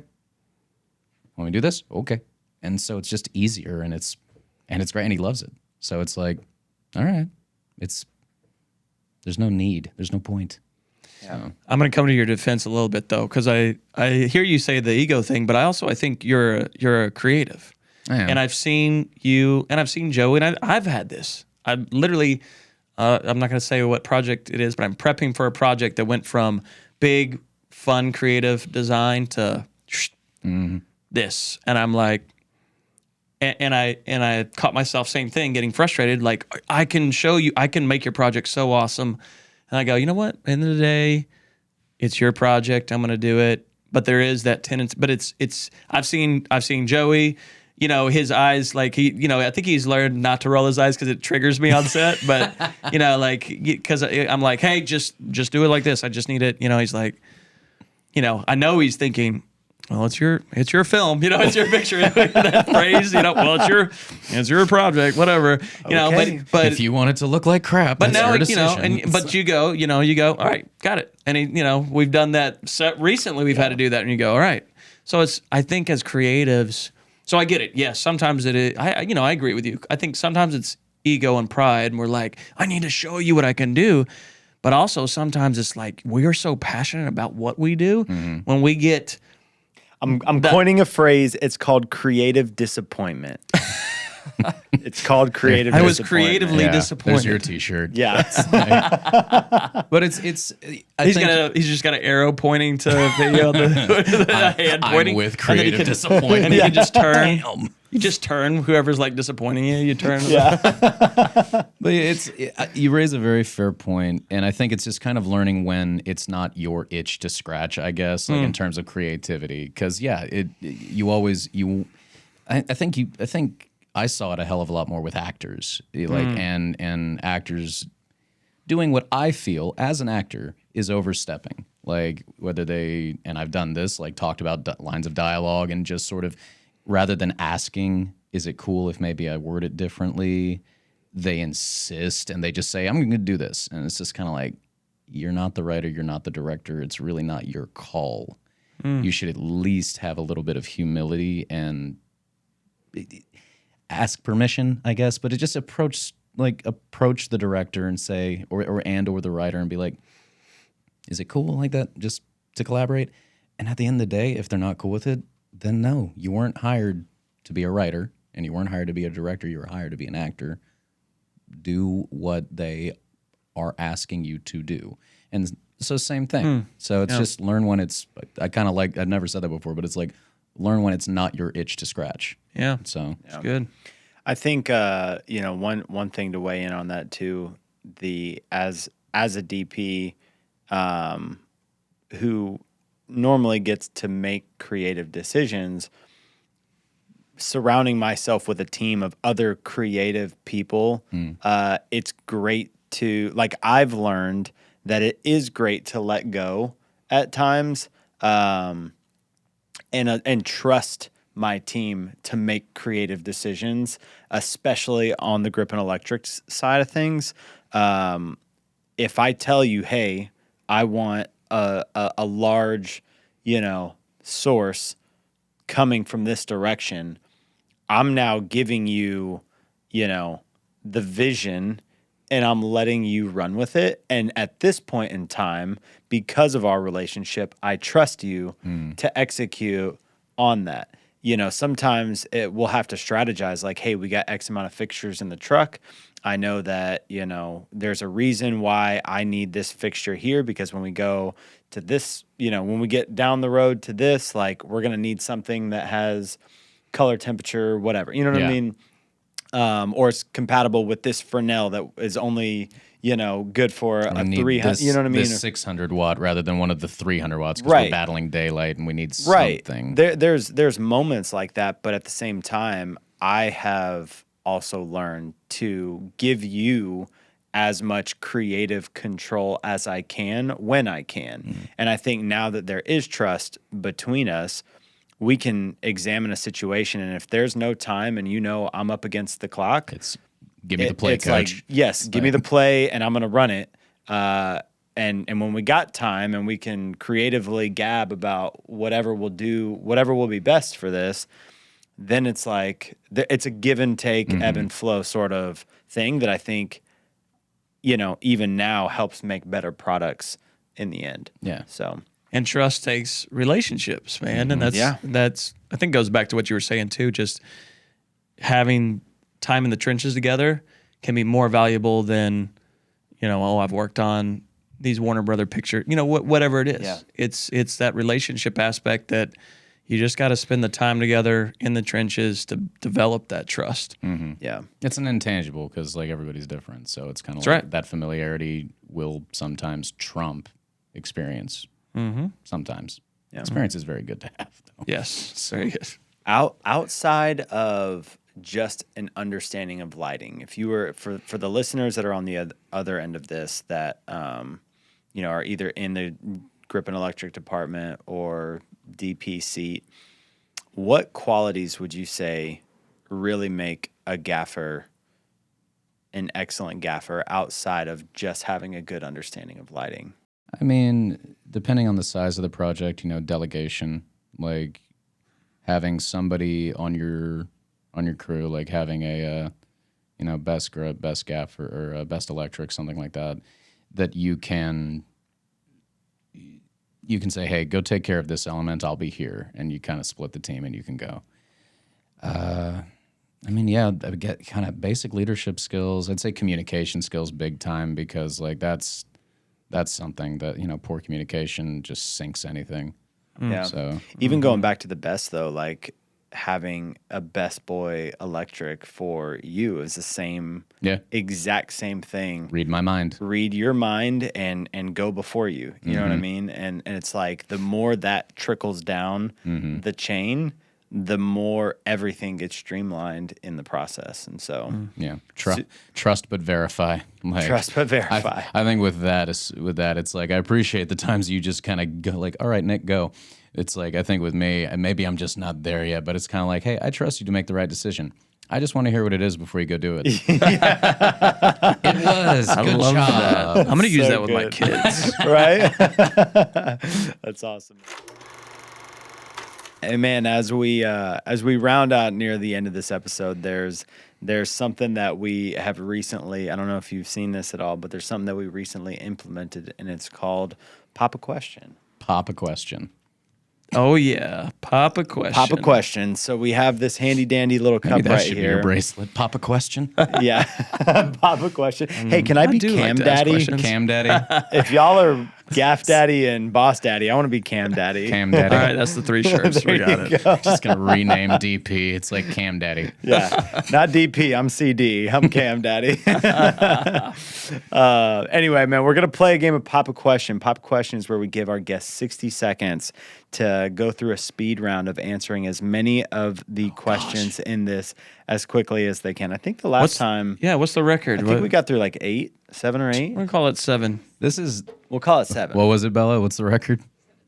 Want me to do this? Okay. And so it's just easier, and it's great, and he loves it. So it's like, all right, there's no need, there's no point. Yeah. So. I'm going to come to your defense a little bit, though, because I hear you say the ego thing, but I think you're a creative. And I've seen you, and I've seen Joe, and I've had this. I'm literally, I'm not going to say what project it is, but I'm prepping for a project that went from big, fun, creative design to this. And I'm like, and I caught myself, same thing, getting frustrated. Like, I can show you, I can make your project so awesome. And I go, you know what? At the end of the day, it's your project. I'm going to do it. But there is that tendency. But it's. I've seen Joey. His eyes, I think he's learned not to roll his eyes because it triggers me on set. But because I'm like, hey, just do it like this. I just need it. He's like, I know he's thinking, well, it's your film. It's your picture. That phrase. Well, it's your project. Whatever. Okay. But if you want it to look like crap, but that's now your decision. but you go, all right, got it. And we've done that recently. We've had to do that, and you go, all right. So I think as creatives. So I get it. Yes, sometimes it is. I agree with you. I think sometimes it's ego and pride, and we're like, I need to show you what I can do. But also sometimes it's like we're so passionate about what we do when we get. I'm coining a phrase. It's called creative disappointment. It's called creative. I was disappointment. creatively Yeah, disappointed. there's your T-shirt. Yeah. But it's. He's just got an arrow pointing to the hand pointing. I'm with and then he creative can- disappointment. And you can just turn. Damn. You just turn whoever's like disappointing you. You turn. But you raise a very fair point, and I think it's just kind of learning when it's not your itch to scratch, I guess, like in terms of creativity. Because I think I saw it a hell of a lot more with actors, and actors doing what I feel as an actor is overstepping. Like whether and I've done this, like talked about lines of dialogue and just sort of rather than asking, is it cool if maybe I word it differently? They insist and they just say, I'm going to do this. And it's just kind of like, you're not the writer, you're not the director. It's really not your call. You should at least have a little bit of humility and ask permission, I guess, but it just approach the director and say, or the writer and be like, is it cool like that just to collaborate? And at the end of the day, if they're not cool with it, then no, you weren't hired to be a writer and you weren't hired to be a director. You were hired to be an actor. Do what they are asking you to do. And so same thing. So it's just learn when it's, I've never said that before, but it's like, learn when it's not your itch to scratch. Yeah. So It's good. I think one thing to weigh in on that too, as a DP who normally gets to make creative decisions, surrounding myself with a team of other creative people, it's great to, like, I've learned that it is great to let go at times and trust my team to make creative decisions, especially on the grip and electrics side of things. If I tell you, hey, I want a large, source coming from this direction, I'm now giving you, the vision and I'm letting you run with it. And at this point in time, because of our relationship, I trust you to execute on that. Sometimes we'll have to strategize like, hey, we got X amount of fixtures in the truck. I know that, there's a reason why I need this fixture here, because when we go to this, when we get down the road to this, like, we're going to need something that has color, temperature, whatever. You know what I mean? Or it's compatible with this Fresnel that is only, good for a 300. You know what I mean? This 600 watt rather than one of the 300 watts because Right. we're battling daylight and we need Right. something. There's moments like that, but at the same time, I have also learned to give you as much creative control as I can when I can. And I think now that there is trust between us, we can examine a situation, and if there's no time and I'm up against the clock, It's give me the play, it's coach. like, yes, give me the play and I'm going to run it. And when we got time and we can creatively gab about whatever we'll do, whatever will be best for this, then it's like it's a give and take, ebb and flow sort of thing that I think, even now helps make better products in the end. Yeah. So. And trust takes relationships, man. And that's I think goes back to what you were saying too. Just having time in the trenches together can be more valuable than, I've worked on these Warner Brother picture, whatever it is. Yeah. It's that relationship aspect that you just got to spend the time together in the trenches to develop that trust. Yeah. It's an intangible because like everybody's different. So it's kind of That's like right. that familiarity will sometimes trump experience. Sometimes. Experience is very good to have, though. Yes. Very good. Outside of just an understanding of lighting, if you were for the listeners that are on the other end of this that are either in the grip and electric department or DP seat, what qualities would you say really make a gaffer an excellent gaffer outside of just having a good understanding of lighting? I mean, depending on the size of the project, delegation, like having somebody on your crew, like having a best grip, best gaffer, or best electric, something like that, that you can say, hey, go take care of this element, I'll be here, and you kind of split the team and you can go. I mean, yeah, I get kind of basic leadership skills. I'd say communication skills big time because like that's something that, poor communication just sinks anything. Yeah. So Even going back to the best though, like having a Best Boy electric for you is the same, exact same thing. read my mind. Read your mind and go before you. You know what I mean? And it's like the more that trickles down the chain, the more everything gets streamlined in the process. And so Yeah, trust but verify. Like, trust but verify. I think with that, it's like I appreciate the times you just kind of go like, all right, Nick, go. It's like I think with me, and maybe I'm just not there yet, but it's kind of like, hey, I trust you to make the right decision. I just want to hear what it is before you go do it. It was. I Good love job. that. I'm going to use So that with my good. kids. Right? That's awesome. And man, as we round out near the end of this episode, there's something that we have recently, I don't know if you've seen this at all, but there's something that we recently implemented, and it's called Pop a Question. Pop a question. Oh yeah, pop a question. Pop a question. So we have this handy dandy little cup Maybe that right should be here. your bracelet. Pop a question. Yeah. Pop a question. Hey, can I be do like Cam to ask Daddy? questions. Cam Daddy. If y'all are Gaff Daddy and Boss Daddy, I want to be Cam Daddy. Cam Daddy. All right, that's the 3 shirts. We got it. Just gonna rename DP. It's like Cam Daddy. Yeah, not DP. I'm CD. I'm Cam Daddy. Anyway, man, we're gonna play a game of Pop a Question. Pop a Question is where we give our guests 60 seconds to go through a speed round of answering as many of the questions in this as quickly as they can. I think the last time, What's the record? I think we got through like 7 or 8. We're going to call it 7. This is We'll call it 7. what was it, Bella? What's the record?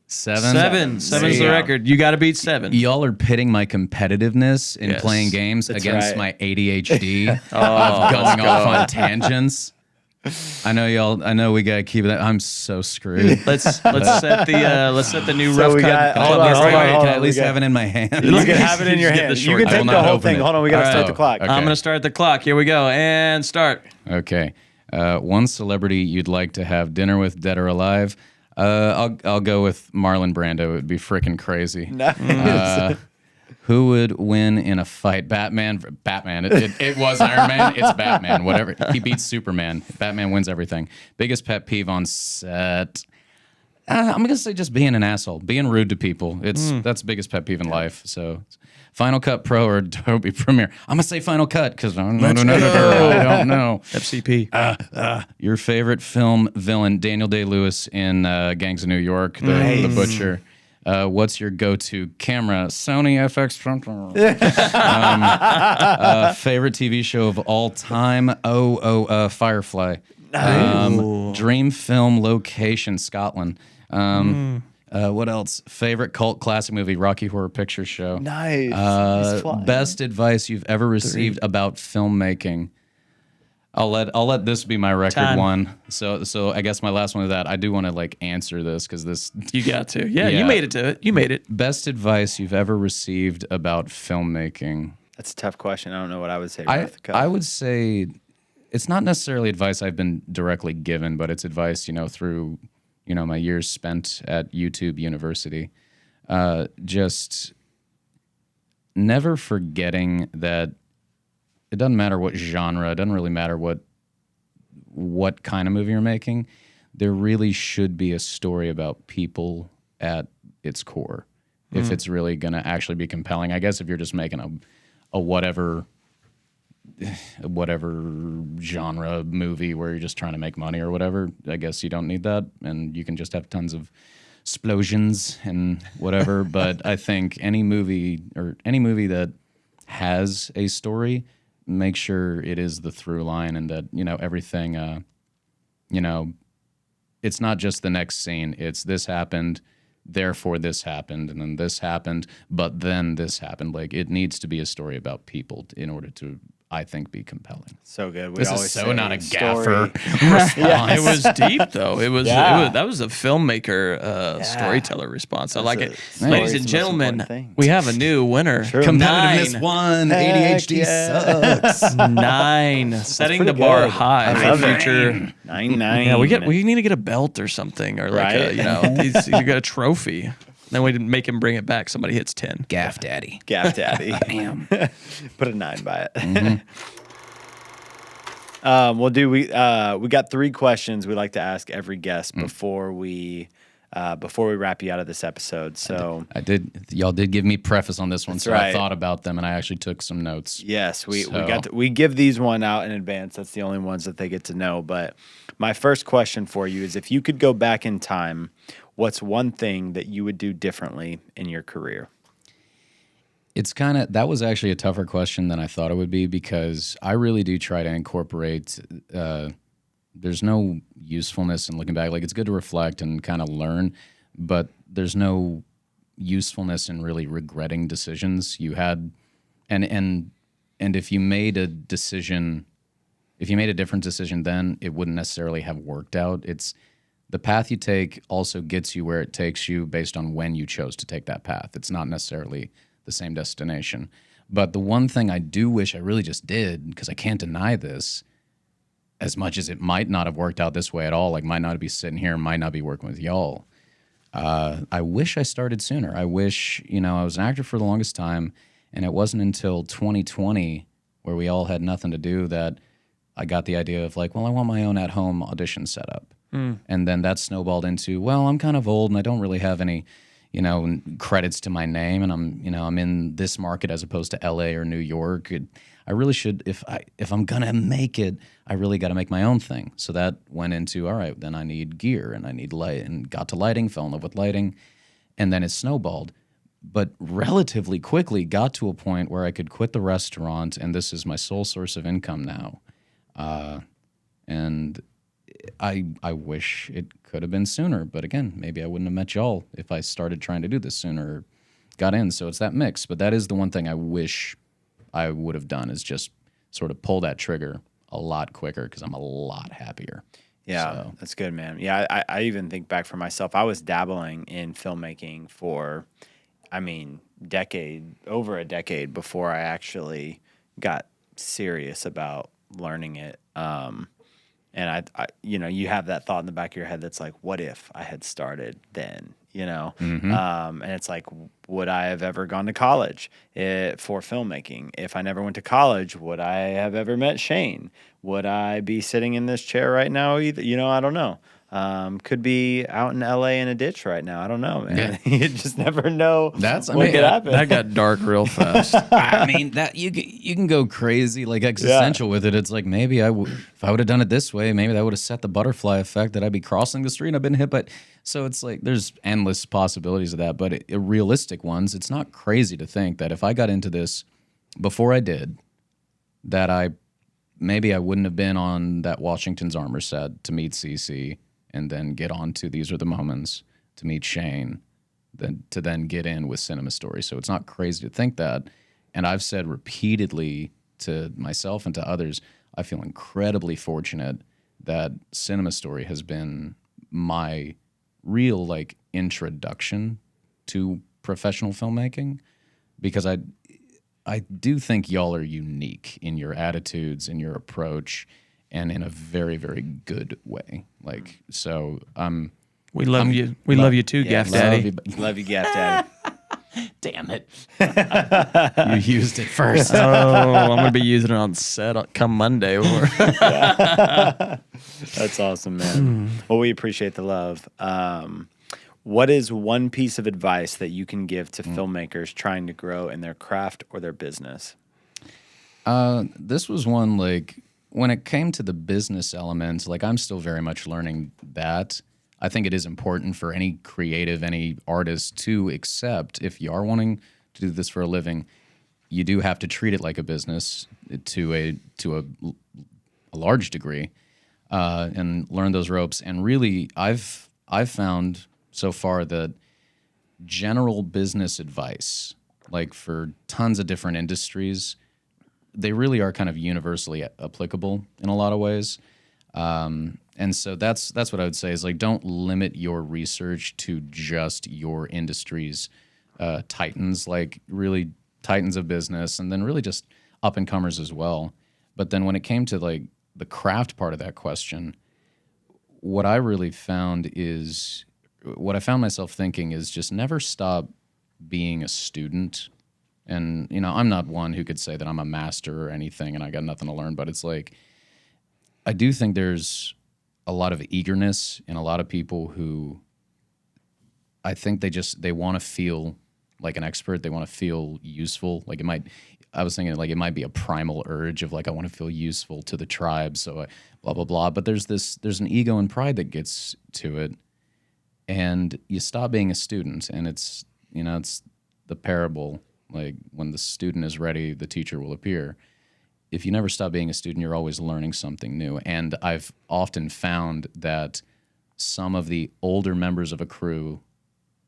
7. 7's the Yeah. record. You got to beat 7. Y'all are pitting my competitiveness in Yes. playing games That's against right. my ADHD of going off on tangents. I know we gotta keep that. I'm so screwed. Let's set the new So rough we cut. got- hold Can on, hold on, hold I on. at least We got- have it in my hand? You can have it in your Just get hand. the You short can cut. take I will the not whole open thing. it. Hold on, we gotta All start right. the clock. Okay. I'm going to start the clock. Here we go. And start. Okay. One celebrity you'd like to have dinner with, dead or alive. I'll go with Marlon Brando. It would be freaking crazy. Nice. Who would win in a fight? Batman. It was Iron Man. It's Batman. Whatever. He beats Superman. Batman wins everything. Biggest pet peeve on set. I'm gonna say just being an asshole, being rude to people. That's the biggest pet peeve in life. So, Final Cut Pro or Adobe Premiere. I'm gonna say Final Cut because I don't know. FCP. Your favorite film villain, Daniel Day-Lewis in Gangs of New York, the Butcher. What's your go-to camera? Sony FX front. Favorite TV show of all time? Firefly. Dream film location, Scotland. What else? Favorite cult classic movie? Rocky Horror Picture Show. Nice. He's flying. Best advice you've ever received about filmmaking. I'll let this be my record Time. one. So I guess my last one is that I do want to answer this because this You got to. Yeah, Yeah. you made it to it. You made it. best advice you've ever received about filmmaking. That's a tough question. I don't know what I would say. Right off the cuff. I would say it's not necessarily advice I've been directly given, but it's advice through my years spent at YouTube University. Just never forgetting that it doesn't matter what genre, it doesn't really matter what kind of movie you're making. There really should be a story about people at its core. If it's really going to actually be compelling. I guess if you're just making a whatever genre movie where you're just trying to make money or whatever, I guess you don't need that, and you can just have tons of explosions and whatever. But I think any movie that has a story, make sure it is the through line, and that everything it's not just the next scene, it's this happened, therefore this happened, and then this happened, but then this happened. It needs to be a story about people in order to, I think, be compelling. So good. We This always is so say not a story. Gaffer response. It was deep though. Yeah. That was a filmmaker storyteller response. I like it. story Ladies is and the most gentlemen, important thing. we have a new winner. Competitiveness 1, ADHD yeah. sucks. 9. Setting the pretty bar good. high I for love it. future. 9. Yeah, we need to get a belt or something, or Right. you got a trophy. Then we make him bring it back. Somebody hits 10. Gaff Daddy. Gaff Daddy. Damn. Put a 9 by it. Well, dude, we got 3 questions we like to ask every guest before we wrap you out of this episode. So Y'all did give me preface on this one, That's so right. I thought about them and I actually took some notes. yes, we give these one out in advance. That's the only ones that they get to know. But my first question for you is, if you could go back in time, what's one thing that you would do differently in your career? That was actually a tougher question than I thought it would be, because I really do try to incorporate, there's no usefulness in looking back. Like, it's good to reflect and kind of learn, but there's no usefulness in really regretting decisions you had. And if you made a decision, if you made a different decision then, it wouldn't necessarily have worked out. It's the path you take also gets you where it takes you based on when you chose to take that path. It's not necessarily the same destination. But the one thing I do wish I really just did, because I can't deny this, as much as it might not have worked out this way at all, like might not be sitting here, might not be working with y'all, I wish I started sooner. I wish, I was an actor for the longest time, and it wasn't until 2020, where we all had nothing to do, that I got the idea of like, well, I want my own at-home audition setup. And then that snowballed into, well, I'm kind of old and I don't really have any credits to my name, and I'm in this market as opposed to LA or New York. I really should, if I'm gonna make it, I really got to make my own thing. So that went into, all right, then I need gear and I need light, and got to lighting, fell in love with lighting, and then it snowballed. But relatively quickly got to a point where I could quit the restaurant, and this is my sole source of income now. And I wish it could have been sooner, but again, maybe I wouldn't have met y'all if I started trying to do this sooner, or got in. So it's that mix. But that is the one thing I wish I would have done, is just sort of pull that trigger a lot quicker, because I'm a lot happier. Yeah, that's good, man. Yeah, I even think back for myself. I was dabbling in filmmaking for, over a decade before I actually got serious about learning it. And I you have that thought in the back of your head that's like, what if I had started then, And it's like, would I have ever gone to college for filmmaking? If I never went to college, would I have ever met Shane? Would I be sitting in this chair right now either? I don't know. Could be out in LA in a ditch right now. I don't know, man. Yeah. You just never know what could happen. That got dark real fast. That you can go crazy, like existential with it. It's like, maybe if I would have done it this way, maybe that would have set the butterfly effect, that I'd be crossing the street and I've been hit. But so it's like, there's endless possibilities of that, but realistic ones. It's not crazy to think that if I got into this before I did, that maybe I wouldn't have been on that Washington's Armor set to meet Cece, and then get on to These Are the Moments to meet Shane, to then get in with CinemaStory. So it's not crazy to think that. And I've said repeatedly to myself and to others, I feel incredibly fortunate that CinemaStory has been my real introduction to professional filmmaking, because I do think y'all are unique in your attitudes, in your approach, and in a very, very good way. So we love you. We love you too, Gaff Daddy. Love you, Gaff Daddy. Damn it. You used it first. I'm going to be using it on set come Monday. That's awesome, man. Well, we appreciate the love. What is one piece of advice that you can give to filmmakers trying to grow in their craft or their business? This was one, when it came to the business element, I'm still very much learning that. I think it is important for any creative, any artist to accept, if you are wanting to do this for a living, you do have to treat it like a business to a large degree, and learn those ropes. And really, I've found so far that general business advice, for tons of different industries, they really are kind of universally applicable in a lot of ways. And so that's what I would say is don't limit your research to just your industry's titans, really titans of business, and then really just up and comers as well. But then when it came to the craft part of that question, what I really found is what I found myself thinking is just never stop being a student. And, I'm not one who could say that I'm a master or anything and I got nothing to learn, but it's like, I do think there's a lot of eagerness in a lot of people who I think they want to feel like an expert. They want to feel useful. I was thinking like it might be a primal urge of like, I want to feel useful to the tribe. So blah, blah, blah. But there's an ego and pride that gets to it. And you stop being a student, and it's the parable, like when the student is ready, the teacher will appear. If you never stop being a student, you're always learning something new. And I've often found that some of the older members of a crew,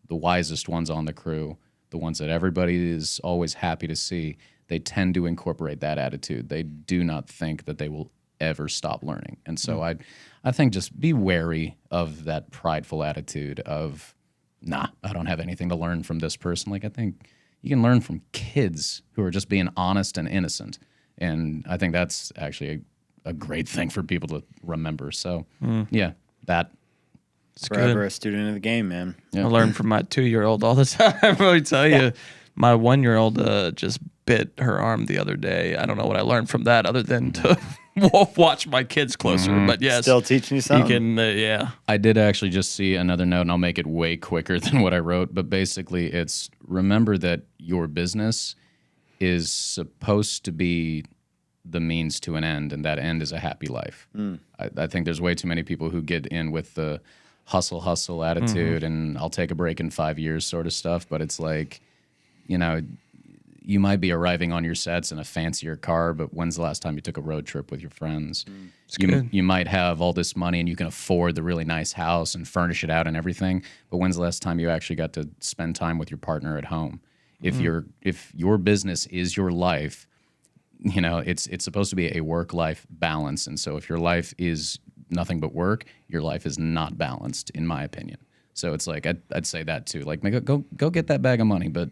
the wisest ones on the crew, the ones that everybody is always happy to see, they tend to incorporate that attitude. They do not think that they will ever stop learning. And so I think just be wary of that prideful attitude of, nah, I don't have anything to learn from this person. Like, I think you can learn from kids who are just being honest and innocent. And I think that's actually a great thing for people to remember. So, yeah, that. It's Forever good. a student of the game, man. I learn from my 2-year-old all the time. I tell you, my 1-year-old just bit her arm the other day. I don't know what I learned from that other than to watch my kids closer. But yes, Still teaching you something. you can, yeah. I did actually just see another note, and I'll make it way quicker than what I wrote. But basically, it's remember that your business is supposed to be the means to an end, and that end is a happy life. I think there's way too many people who get in with the hustle attitude and I'll take a break in 5 years sort of stuff. But it's like, you might be arriving on your sets in a fancier car, but when's the last time you took a road trip with your friends? You might have all this money and you can afford the really nice house and furnish it out and everything, but when's the last time you actually got to spend time with your partner at home? If your business is your life, it's supposed to be a work-life balance. And so if your life is nothing but work, your life is not balanced, in my opinion. So it's like I'd say that too. Like, go get that bag of money, but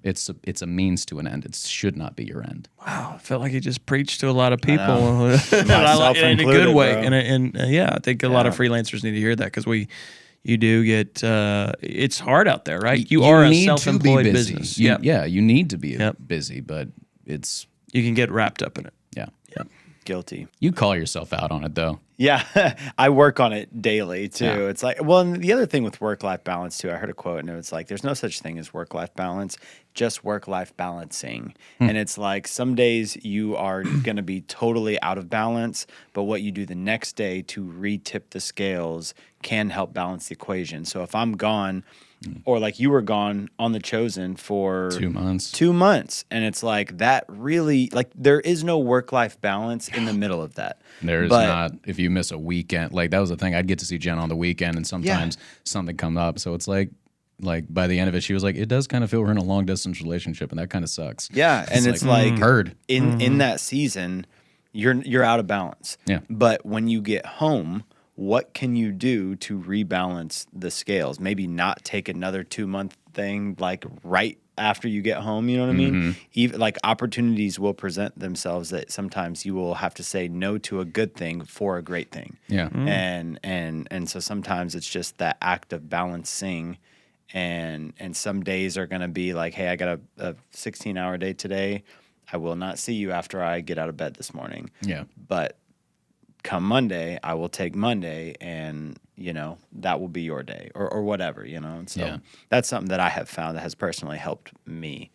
it's a means to an end. It should not be your end. Wow, I felt like he just preached to a lot of people Myself in a included, good way. bro. And yeah, I think a lot of freelancers need to hear that because you do get it's hard out there, right? You are a need to be self-employed busy. business. Yeah, you need to be busy, but it's You can get wrapped up in it. yeah. Guilty. You call yourself out on it though. Yeah, I work on it daily too. Yeah. It's like, well, and the other thing with work-life balance too, I heard a quote and it was like, there's no such thing as work-life balance, just work-life balancing. And it's like some days you are going to be totally out of balance, but what you do the next day to re-tip the scales can help balance the equation. So if I'm gone, or like you were gone on The Chosen for 2 months. 2 months, and it's like that really, like there is no work-life balance in the middle of that. There's not, if you miss a weekend, like that was the thing. I'd get to see Jen on the weekend and sometimes something come up. So it's like by the end of it, she was like, it does kind of feel we're in a long distance relationship and that kind of sucks. Yeah. And it's like heard. in that season, you're out of balance. Yeah. But when you get home, what can you do to rebalance the scales? Maybe not take another 2-month thing like right after you get home, you know what I mean? Even like opportunities will present themselves that sometimes you will have to say no to a good thing for a great thing. Yeah. And so sometimes it's just that act of balancing, and some days are going to be like, hey, I got a 16-hour day today. I will not see you after I get out of bed this morning. Yeah. But come Monday, I will take Monday, and that will be your day, or whatever, And so that's something that I have found that has personally helped me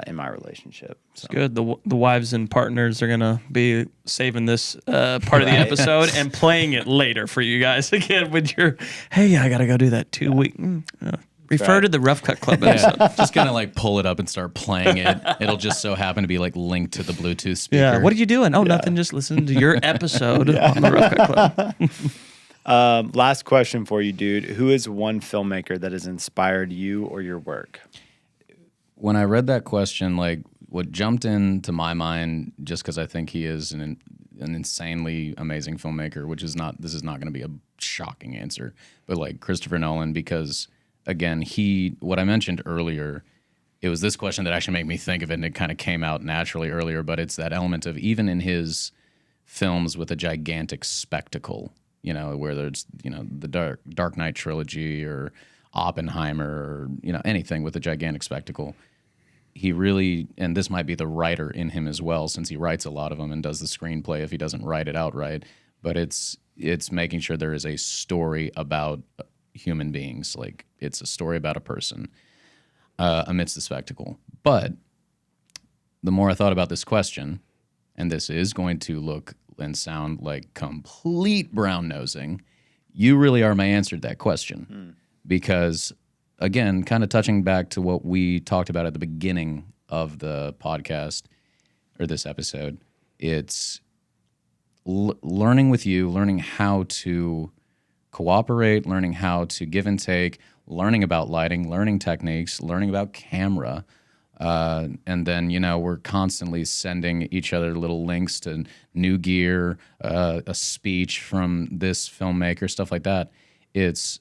in my relationship. So. It's good. The wives and partners are gonna be saving this part of the episode and playing it later for you guys again with your, hey, I gotta go do that 2-week. Refer to the Rough Cut Club episode. Just gonna like pull it up and start playing it. It'll just so happen to be like linked to the Bluetooth speaker. Yeah. What are you doing? Oh, nothing. Just listen to your episode on the Rough Cut Club. Last question for you, dude. Who is one filmmaker that has inspired you or your work? When I read that question, like what jumped into my mind, just because I think he is an insanely amazing filmmaker, this is not going to be a shocking answer, but like Christopher Nolan, because again, what I mentioned earlier, it was this question that actually made me think of it, and it kind of came out naturally earlier, but it's that element of even in his films with a gigantic spectacle, where there's, the Dark Knight trilogy or Oppenheimer or anything with a gigantic spectacle. He really, and this might be the writer in him as well, since he writes a lot of them and does the screenplay if he doesn't write it outright. But it's making sure there is a story about human beings, like it's a story about a person amidst the spectacle. But the more I thought about this question, and this is going to look and sound like complete brown nosing, you really are my answer to that question. Because, again, kind of touching back to what we talked about at the beginning of the podcast or this episode, it's learning with you, learning how to cooperate, learning how to give and take, learning about lighting, learning techniques, learning about camera. And then, we're constantly sending each other little links to new gear, a speech from this filmmaker, stuff like that. It's,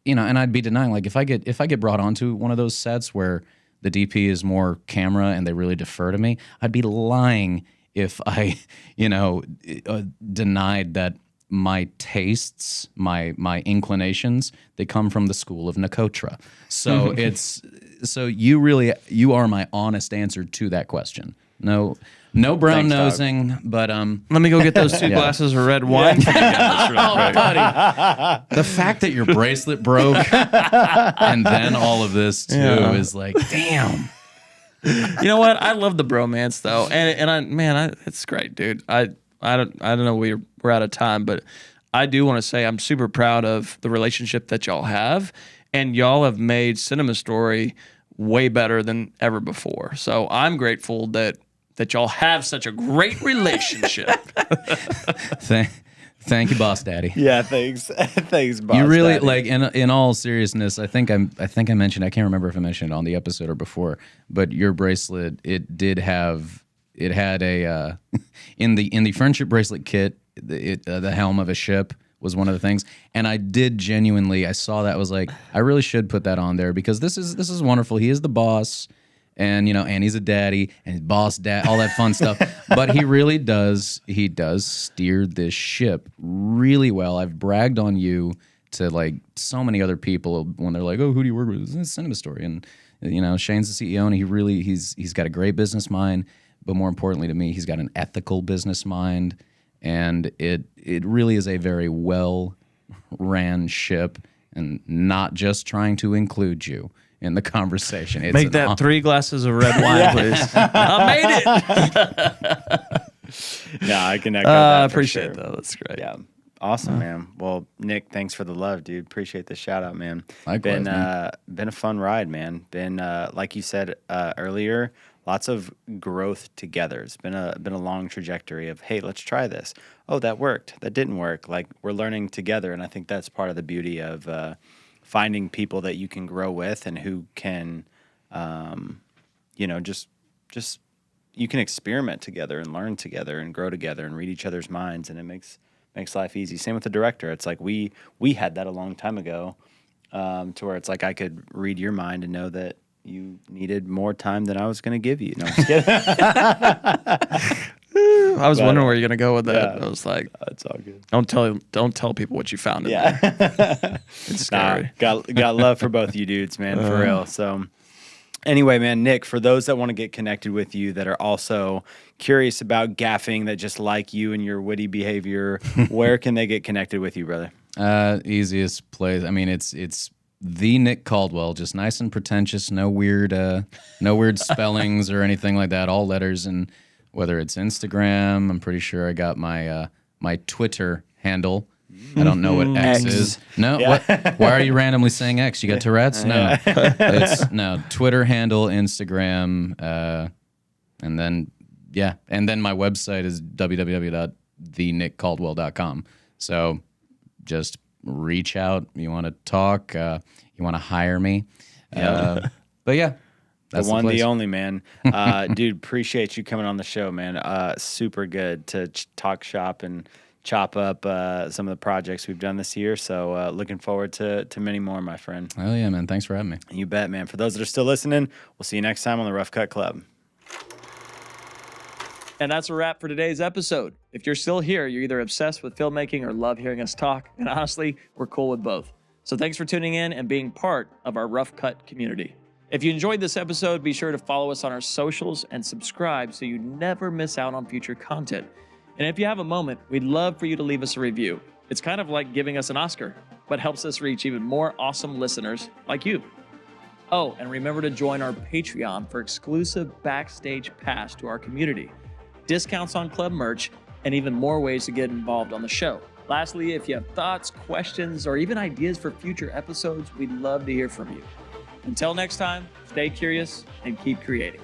and I'd be denying, like, if I get brought onto one of those sets where the DP is more camera and they really defer to me, I'd be lying if I, denied that my tastes, my inclinations, they come from the school of Nakotra. So so you are my honest answer to that question. No brown nosing, but let me go get those 2 glasses of red wine. Buddy, the fact that your bracelet broke and then all of this too is like, damn. You know what? I love the bromance though, and it's great, dude. I don't know, we're out of time, but I do want to say I'm super proud of the relationship that y'all have, and y'all have made CinemaStory way better than ever before. So I'm grateful that y'all have such a great relationship. Thank you, Boss Daddy. Yeah, thanks. Thanks, Boss You really Daddy. like in all seriousness, I think I mentioned, I can't remember if I mentioned it on the episode or before, but your bracelet, it had a in the friendship bracelet kit, the helm of a ship was one of the things, and I did genuinely, I saw that, I was like, I really should put that on there because this is wonderful. He is the boss, and and he's a daddy and boss dad, all that fun stuff. But he really does steer this ship really well. I've bragged on you to like so many other people when they're like, oh, who do you work with? It's CinemaStory, and Shane's the CEO, and he's got a great business mind. But more importantly to me, he's got an ethical business mind, and it really is a very well-ran ship, and not just trying to include you in the conversation. It's Make that 3 glasses of red wine, please. I made it. Yeah, I can echo that. I appreciate it, though. That's great. Yeah. Awesome, man. Well, Nick, thanks for the love, dude. Appreciate the shout out, man. Likewise, man. Been a fun ride, man. Been like you said earlier, lots of growth together. It's been a long trajectory of, hey, let's try this. Oh, that worked. That didn't work. Like, we're learning together, and I think that's part of the beauty of finding people that you can grow with and who can, just you can experiment together and learn together and grow together and read each other's minds, and it makes life easy. Same with the director. It's like we had that a long time ago, to where it's like I could read your mind and know that you needed more time than I was going to give you. No, I'm just kidding. I was wondering where you're gonna go with that. Yeah. I was like, It's all good. don't tell people what you found in there. Yeah. It's scary. Got love for both you dudes, man, for real. So anyway, man, Nick, for those that want to get connected with you, that are also curious about gaffing, that just like you and your witty behavior, where can they get connected with you, brother? Easiest place. I mean, it's the Nick Caldwell, just nice and pretentious, no weird spellings or anything like that. All letters, and whether it's Instagram, I'm pretty sure I got my my Twitter handle. I don't know what X is. No, Yeah. what? Why are you randomly saying X? You got Tourette's? No, it's Twitter handle, Instagram, and then my website is www.thenickcaldwell.com. So just reach out. You want to talk? You want to hire me? But yeah. The one, the only, man. Dude, appreciate you coming on the show, man. Super good to talk shop and chop up some of the projects we've done this year. So looking forward to many more, my friend. Oh, yeah, man. Thanks for having me. You bet, man. For those that are still listening, we'll see you next time on the Rough Cut Club. And that's a wrap for today's episode. If you're still here, you're either obsessed with filmmaking or love hearing us talk. And honestly, we're cool with both. So thanks for tuning in and being part of our Rough Cut community. If you enjoyed this episode, be sure to follow us on our socials and subscribe so you never miss out on future content. And if you have a moment, we'd love for you to leave us a review. It's kind of like giving us an Oscar, but helps us reach even more awesome listeners like you. Oh, and remember to join our Patreon for exclusive backstage pass to our community, discounts on club merch, and even more ways to get involved on the show. Lastly, if you have thoughts, questions, or even ideas for future episodes, we'd love to hear from you. Until next time, stay curious and keep creating.